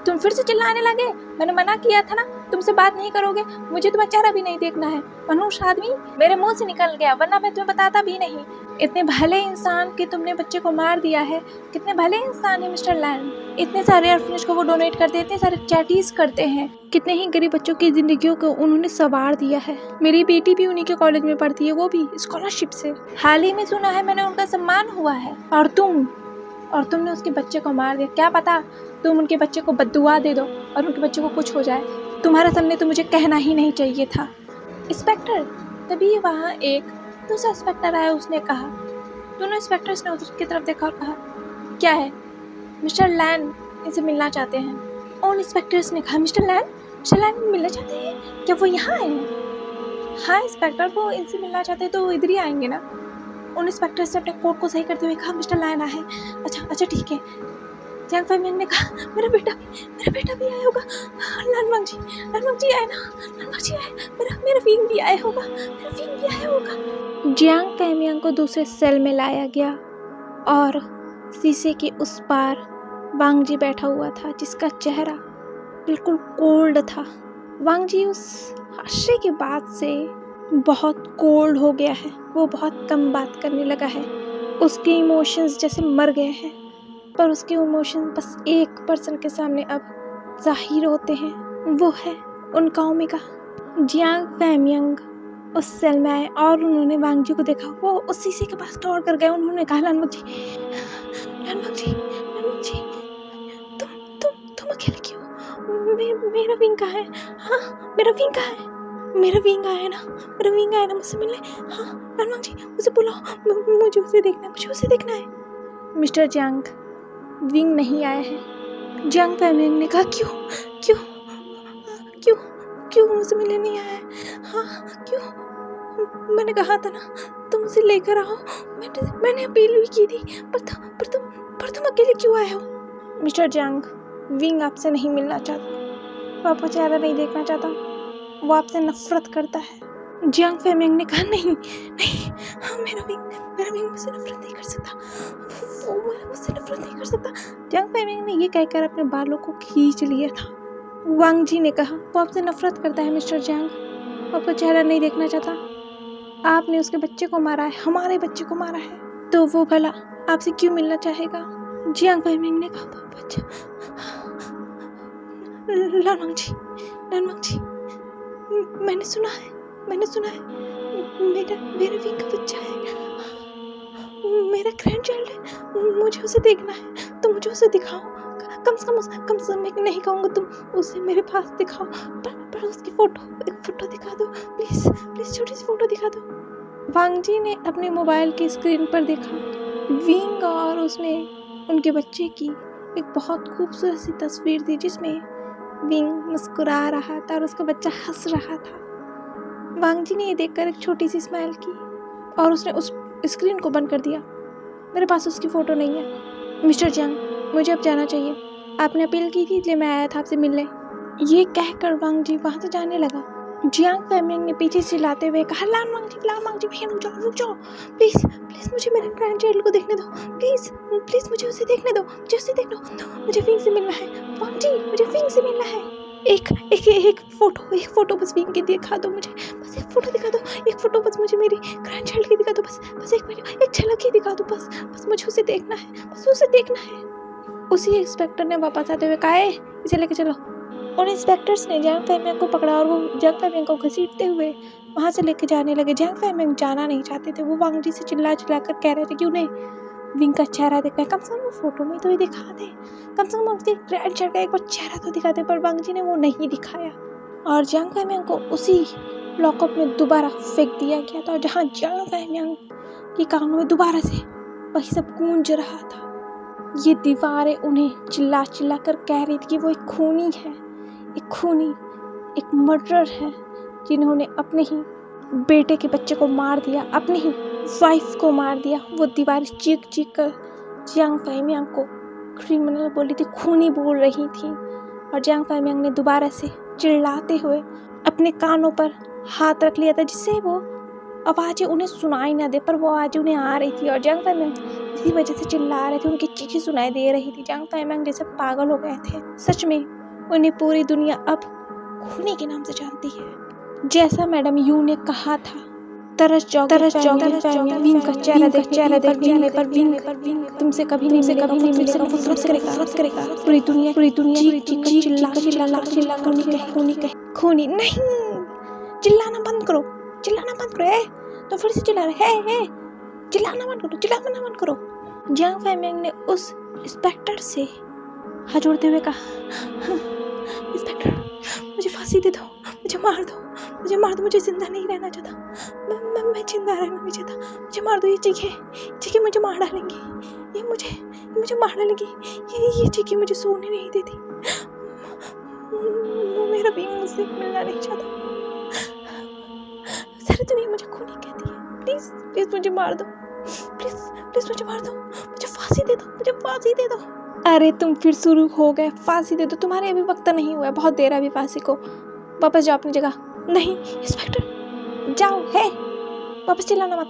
तुम फिर से चिल्लाने लगे। मैंने मना किया था ना, तुमसे बात नहीं करोगे। मुझे तुम्हारा चेहरा भी नहीं देखना है। मनुष्य आदमी मेरे मुंह से निकल गया, वरना मैं तुम्हें बताता भी नहीं। इतने भले इंसान के तुमने बच्चे को मार दिया है। कितने भले इंसान है मिस्टर लैन। इतने सारे ऑर्फनेज को वो डोनेट करते हैं, इतने सारे चैरिटीज करते हैं। कितने ही गरीब बच्चों की जिंदगियों को उन्होंने संवार दिया है। मेरी बेटी भी उन्हीं के कॉलेज में पढ़ती है, वो भी स्कॉलरशिप से। हाल ही में सुना है मैंने उनका सम्मान हुआ है। और तुमने उसके बच्चे को मार दिया। क्या पता तुम उनके बच्चे को बद्दुआ दे दो और उनके बच्चे को कुछ हो जाए। तुम्हारे सामने तो मुझे कहना ही नहीं चाहिए था। इंस्पेक्टर, तभी वहाँ एक दूसरा इंस्पेक्टर आया। उसने कहा, दोनों इंस्पेक्टर्स ने उसकी तरफ देखा और कहा, क्या है? मिस्टर लैन इनसे मिलना चाहते हैं। उन इंस्पेक्टर्स ने कहा, मिस्टर लैन मिलना चाहते हैं? क्या वो यहाँ आए हैं? हाँ इंस्पेक्टर, वो इनसे मिलना चाहते हैं तो वो इधर ही आएंगे ना। उन इंस्पेक्टर्स ने अपने कोट को सही करते हुए कहा, मिस्टर लैन आए हैं। अच्छा ठीक है। जियांग फैमिंग ने कहा, मेरा बेटा भी आया होगा। लानवांग जी आए ना। लानवांग जी आए। मेरा विंग भी आया होगा। जियांग फैमिंग को दूसरे सेल में लाया गया और शीशे के उस पार वांग जी बैठा हुआ था, जिसका चेहरा बिल्कुल कोल्ड था। वांग जी उस हादसे के बाद से बहुत कोल्ड हो गया है। वो बहुत कम बात करने लगा है। उसके इमोशंस जैसे मर गए हैं, पर उसके इमोशन बस एक पर्सन के सामने अब जाहिर होते हैं। वो है उनका ओमेगा। जियांग फैमिंग उस सेल में आए और उन्होंने वांग जी को देखा। वो उस शीशे के पास दौड़ कर गए। उन्होंने कहा, लानवांग जी तुम अकेले क्यों? मेरा विंग कहाँ है? हाँ मेरा विंग आया ना मुझसे मिलने। हाँ लानवांग जी उसे बुलाओ, मुझे उसे देखना है। मिस्टर जियांग, विंग नहीं आया है। जियांग फैमिंग ने कहा, क्यों मुझसे मिलने नहीं आया है? हाँ क्यों? मैंने कहा था ना तुम उसे लेकर आओ। मैंने अपील भी की थी, पर तुम अकेले क्यों आए हो? मिस्टर जियांग, विंग आपसे नहीं मिलना चाहता। वो आपका चेहरा नहीं देखना चाहता। वो आपसे नफरत करता है। जियांग फेमिंग ने कहा नहीं नहीं, हाँ, मेरा विंग मुझसे नफरत नहीं कर सकता, वो मुझसे नफरत नहीं कर सकता। जियांग फेमिंग ने ये कहकर अपने बालों को खींच लिया था। वांग जी ने कहा, वो आपसे नफरत करता है मिस्टर जियांग, आपका चेहरा नहीं देखना चाहता। आपने उसके बच्चे को मारा है, हमारे बच्चे को मारा है, तो वो भला आपसे क्यों मिलना चाहेगा? जियांग फेमिंग ने कहा, बच्चा, लानवांग जी, मैंने सुना है मेरा विंग का बच्चा है, मेरा ग्रैंड चाइल्ड है, मुझे उसे देखना है, तो मुझे उसे दिखाओ। कम से कम मैं नहीं कहूँगा, तुम उसे मेरे पास दिखाओ, पर उसकी एक फोटो दिखा दो प्लीज़, छोटी सी फोटो दिखा दो। वांग जी ने अपने मोबाइल की स्क्रीन पर देखा विंग और उसमें उनके बच्चे की एक बहुत खूबसूरत सी तस्वीर थी, जिसमें विंग मुस्कुरा रहा था और उसका बच्चा हंस रहा था। वांग जी ने ये देखकर एक छोटी सी स्माइल की और उसने उस स्क्रीन को बंद कर दिया। मेरे पास उसकी फ़ोटो नहीं है। मिस्टर जियांग, मुझे अब जाना चाहिए, आपने अपील की थी इसलिए मैं आया था आपसे मिलने। ये कहकर वांग जी वहाँ से जाने लगा। जियांग फेमिंग ने पीछे से चिल्लाते हुए कहा, लानवांग जी, भैया रुक जाओ, प्लीज़ मुझे मेरे ग्रैंड चाइल्ड को देखने दो, प्लीज़ मुझे उसे देखने दो, मुझे विंग से मिलना है, वांग जी, मुझे विंग से मिलना है। एक फोटो बस विंग की दिखा दो मुझे, बस एक फोटो दिखा दो, एक फोटो बस मुझे मेरी ग्रैंड चाइल्ड की दिखा दो, बस एक झलक ही दिखा दो, बस मुझे उसे देखना है। उसी इंस्पेक्टर ने वापस आते हुए कहा, इसे लेके चलो। उन इंस्पेक्टर्स ने जियांग फेमिंग को पकड़ा और वो जियांग फेमिंग को घसीटते हुए वहाँ से लेके जाने लगे। जियांग फेमिंग जाना नहीं चाहते थे, वो वांग जी से चिल्ला कर कह रहे थे कि उन्हें विंग का चेहरा देखना है, कम से कम वो फोटो में तो ही दिखा दे, कम से कम उसके ग्रैंड चाइल्ड का एक बार चेहरा तो दिखा दे, पर वांग जी ने वो नहीं दिखाया और जियांग फेमिंग को उसी लॉकअप में दोबारा फेंक दिया गया था, जहाँ जियांग फेमिंग के कानों में दोबारा से वही सब गूंज रहा था। ये दीवारें उन्हें चिल्ला कर कह रही थी कि वो एक खूनी है, एक मर्डरर है, जिन्होंने अपने ही बेटे के बच्चे को मार दिया, अपनी ही वाइफ को मार दिया। वो दीवारें चीख कर जियांग फेमिंग को क्रिमिनल बोली थी, खूनी बोल रही थी और जियांग फेमिंग ने दोबारा से चिल्लाते हुए अपने कानों पर हाथ रख लिया था, जिससे वो आवाज़ें उन्हें सुनाई ना दे, पर वो आवाज़ें उन्हें आ रही थी और जियांग फेमिंग इसी वजह से चिल्ला रहे थे, उनकी चीखें सुनाई दे रही थी। जियांग फेमिंग जैसे पागल हो गए थे। सच में उन्हें पूरी दुनिया अब खूनी के नाम से जानती है। जैसा मैडम यू ने कहा था, तरस जाओगे विंग का चेहरा देखने पर विंग तुमसे कभी नहीं मिलेगा, वो नफरत करेगा। पूरी दुनिया चिल्ला खूनी नहीं, चिल्लाना बंद करो, तो फिर से चिल्ला रहे हैं, चिल्लाना बंद करो। जियांग फेमिंग ने उस इंस्पेक्टर से हाथ जोड़ते हुए कहा, इंस्पेक्टर, मुझे फांसी दे दो, मुझे मार दो, मुझे जिंदा नहीं रहना चाहता, मैं जिंदा रहना नहीं चाहता, मुझे मार दो। ये चीखें मुझे मार डालेंगी, ये मुझे मार डालेंगी, ये चीखें मुझे सोने नहीं देती, मेरा भी मुझसे मिलना नहीं चाहता, सारी दुनिया मुझे खूनी कहती है, प्लीज मुझे मार दो, प्लीज मुझे मार दो, मुझे फांसी दे दो। अरे तुम फिर शुरू हो गए, फांसी दे दो, तुम्हारे अभी वक्त नहीं हुआ है, बहुत देर है अभी फांसी को, वापस जाओ अपनी जगह। नहीं इंस्पेक्टर, जाओ, है वापस चिल्लाना मत,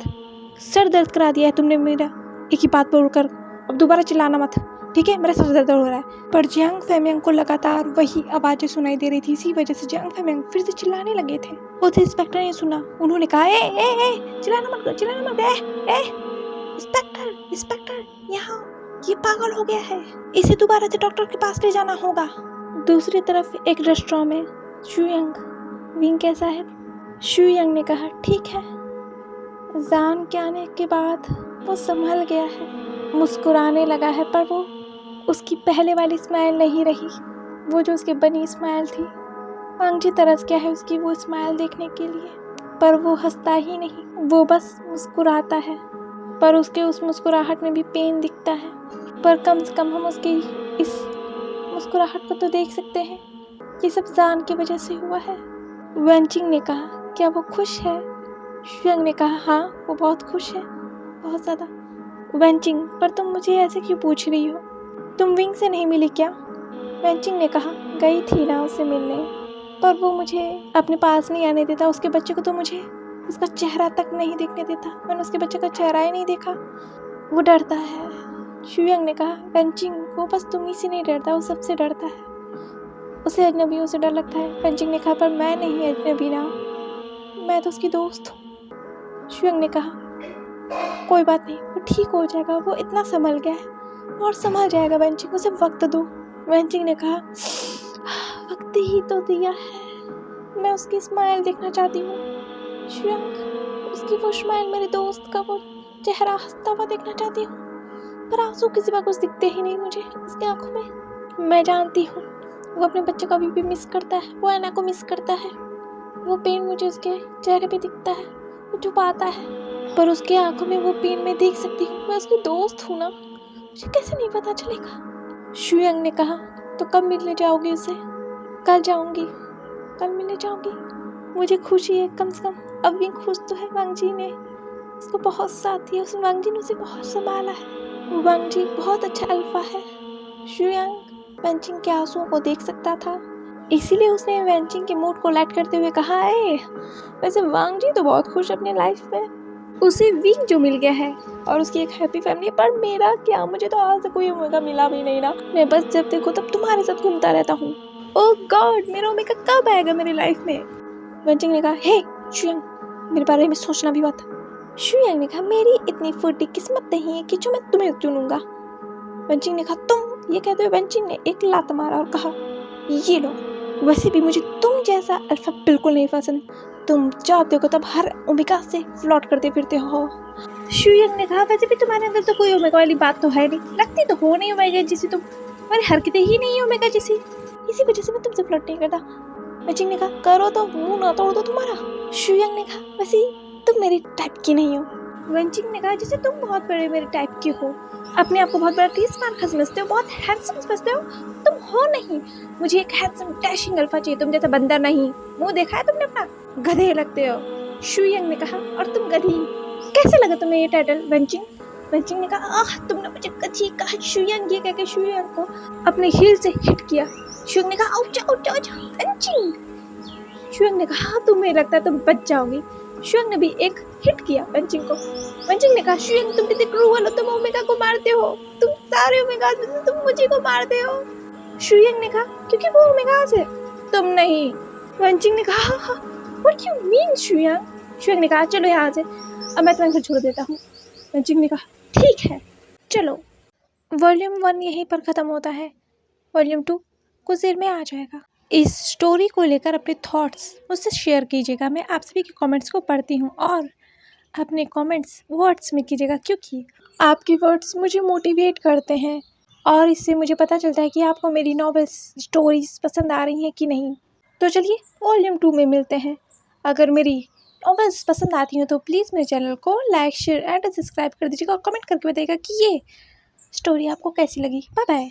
सर दर्द करा दिया है तुमने मेरा एक ही बात बोलकर, अब दोबारा चिल्लाना मत, ठीक है, मेरा सर दर्द हो रहा है। पर जियांग फेमिंग को लगातार वही आवाज़ें सुनाई दे रही थी, इसी वजह से जियांग फेमिंग फिर से चिल्लाने लगे थे। उस इंस्पेक्टर ने सुना, उन्होंने कहा, ए चिल्लाना मत, इंस्पेक्टर यहाँ, ये पागल हो गया है, इसे दोबारा से डॉक्टर के पास ले जाना होगा। दूसरी तरफ एक रेस्टोरेंट में शुयांग, विंग कैसा है? शुयांग ने कहा, ठीक है। जान के आने के बाद वो संभल गया है, मुस्कुराने लगा है, पर वो उसकी पहले वाली स्माइल नहीं रही, वो जो उसकी बनी स्माइल थी। वांग जी तरस गया है उसकी वो स्माइल देखने के लिए, पर वो हंसता ही नहीं, वो बस मुस्कुराता है, पर उसके उस मुस्कुराहट में भी पेन दिखता है। पर कम से कम हम उसकी इस मुस्कुराहट को तो देख सकते हैं, ये सब जान की वजह से हुआ है। वेंचिंग ने कहा, क्या वो खुश है? शुयांग ने कहा, हाँ वो बहुत खुश है, बहुत ज़्यादा। वेंचिंग, पर तुम मुझे ऐसे क्यों पूछ रही हो, तुम विंग से नहीं मिली क्या? वेंचिंग ने कहा, गई थी ना उससे मिलने, पर वो मुझे अपने पास नहीं आने देता, उसके बच्चे को तो मुझे उसका चेहरा तक नहीं देखने देता। मैंने उसके बच्चे का चेहरा ही नहीं देखा। वो डरता है। शुयंग ने कहा, वेनचिंग वो बस तुम ही से नहीं डरता, वो सबसे डरता है। उसे अजनबियों से डर लगता है। वेनचिंग ने कहा, पर मैं नहीं अजनबी ना, मैं तो उसकी दोस्त हूँ। शुयंग ने कहा, कोई बात नहीं, वो ठीक हो जाएगा, वो इतना संभल गया है और संभल जाएगा वेनचिंग, उसे वक्त दो। वेनचिंग ने कहा, वक्त ही तो दिया है, मैं उसकी स्माइल देखना चाहती हूँ। शुयंग, उसकी वो स्माइल, मेरे दोस्त का वो चेहरा हंसता हुआ देखना चाहती हूँ, पर आंसू किसी बात कुछ दिखते ही नहीं मुझे उसकी आंखों में। मैं जानती हूँ वो अपने बच्चे को अभी भी मिस करता है, वो ऐना को मिस करता है। वो पेन मुझे उसके चेहरे पे दिखता है, वो छुपाता है, पर उसकी आंखों में वो पेन मैं देख सकती हूँ। मैं उसकी दोस्त हूँ ना, मुझे कैसे नहीं पता चलेगा। शुयंग ने कहा, तो कब मिलने जाओगी उसे? कल जाऊंगी, कल मिलने जाऊंगी। मुझे खुशी है, कम से कम अब भी खुश तो है। वांग जी ने उसको बहुत साथ दिया, उस वांग जी ने उसे बहुत संभाला है। वांग जी बहुत अच्छा अल्फा है। शुयंग वेनचिंग के आंसुओं को देख सकता था, इसीलिए उसने वेनचिंग के मूड को लाइट करते हुए कहा है, वैसे वांग जी तो बहुत खुश अपने लाइफ में, उसे विंग जो मिल गया है और उसकी एक हैप्पी फैमिली। पर मेरा क्या, मुझे तो आज तक कोई ओमेगा मिला भी नहीं ना। मैं बस जब देखो तब तुम्हारे साथ घूमता रहता हूँ। ओह गॉड, मेरा ओमेगा कब आएगा मेरी लाइफ में? वेनचिंग ने कहा, हे शुयंग, मेरे बारे में सोचना भी मत। शुयंग ने कहा, मेरी इतनी फुर्ती किस्मत नहीं है कि जो मैं तुम्हें चुनूंगा। वेनचिंग ने कहा, तुम ये कहते हुए वेनचिंग ने एक लात मारा और कहा, ये लो, वैसे भी मुझे तुम जैसा अल्फा बिल्कुल नहीं पसंद। तुम जब देखो तब हर ओमेगा से फ्लर्ट करते फिरते हो। शुयंग ने कहा, वैसे भी तुम्हारे अंदर तो कोई ओमेगा वाली बात तो है नहीं, लगती तो हो नहीं ओमेगा जैसी, तुम तुम्हारी हरकतें ही नहीं है ओमेगा जैसी, इसी वजह से मैं तुमसे फ्लर्ट नहीं करता। वेनचिंग ने कहा, करो तो मुंह ना तोड़ दो तुम्हारा। शुयंग ने कहा, वैसे तुम मेरी टाइप की नहीं हो। वेनचिंग ने कहा, जैसे तुम बहुत बड़े मेरे टाइप के हो, अपने आप को बहुत बड़ा तीसमान समझते हो, बहुत हैंडसम समझते हो, तुम हो नहीं। मुझे एक हैंडसम डैशिंग अल्फा चाहिए, तुम जैसा बंदर नहीं। मुंह देखा है तुमने अपना, गधे लगते हो। शुयंग ने कहा, और तुम गधी। कैसे लगा तुम्हें ये टाइटल वेनचिंग? वेनचिंग ने कहा, आह तुमने मुझे गधी कहा। शुयंग ये कहकर शुयंग को अपने हील से हिट किया। शुयंग ने कहा, आउच आउच आउच वेनचिंग। शुयंग ने कहा, तुम्हें लगता है तुम बच जाओगी। शुयंग ने भी एक हिट किया वेनचिंग को। वेनचिंग ने कहा, शुयंग तुम कितने क्रूअल हो, तुम ओमेगा को मारते हो, तुम सारे ओमेगा में से तुम मुझे को मारते हो। शुयंग ने कहा, क्योंकि वो ओमेगा है, तुम नहीं। वेनचिंग ने कहा, व्हाट यू मीन शुयंग? शुयंग ने कहा, चलो यहाँ से, अब मैं तुम्हें घर छोड़ देता हूँ। वेनचिंग ने कहा, ठीक है चलो। वॉल्यूम 1 यहीं पर ख़त्म होता है। वॉल्यूम 2 कुछ देर में आ जाएगा। इस स्टोरी को लेकर अपने थॉट्स मुझसे शेयर कीजिएगा। मैं आप सभी के कमेंट्स को पढ़ती हूँ और अपने कमेंट्स वर्ड्स में कीजिएगा, क्योंकि आपके वर्ड्स मुझे मोटिवेट करते हैं और इससे मुझे पता चलता है कि आपको मेरी नॉवेल्स स्टोरीज पसंद आ रही हैं कि नहीं। तो चलिए वॉल्यूम 2 में मिलते हैं। अगर मेरी नॉवेल्स पसंद आती हैं तो प्लीज़ मेरे चैनल को लाइक शेयर एंड सब्सक्राइब कर दीजिएगा और कमेंट करके बताइएगा कि ये स्टोरी आपको कैसी लगी। Bye bye.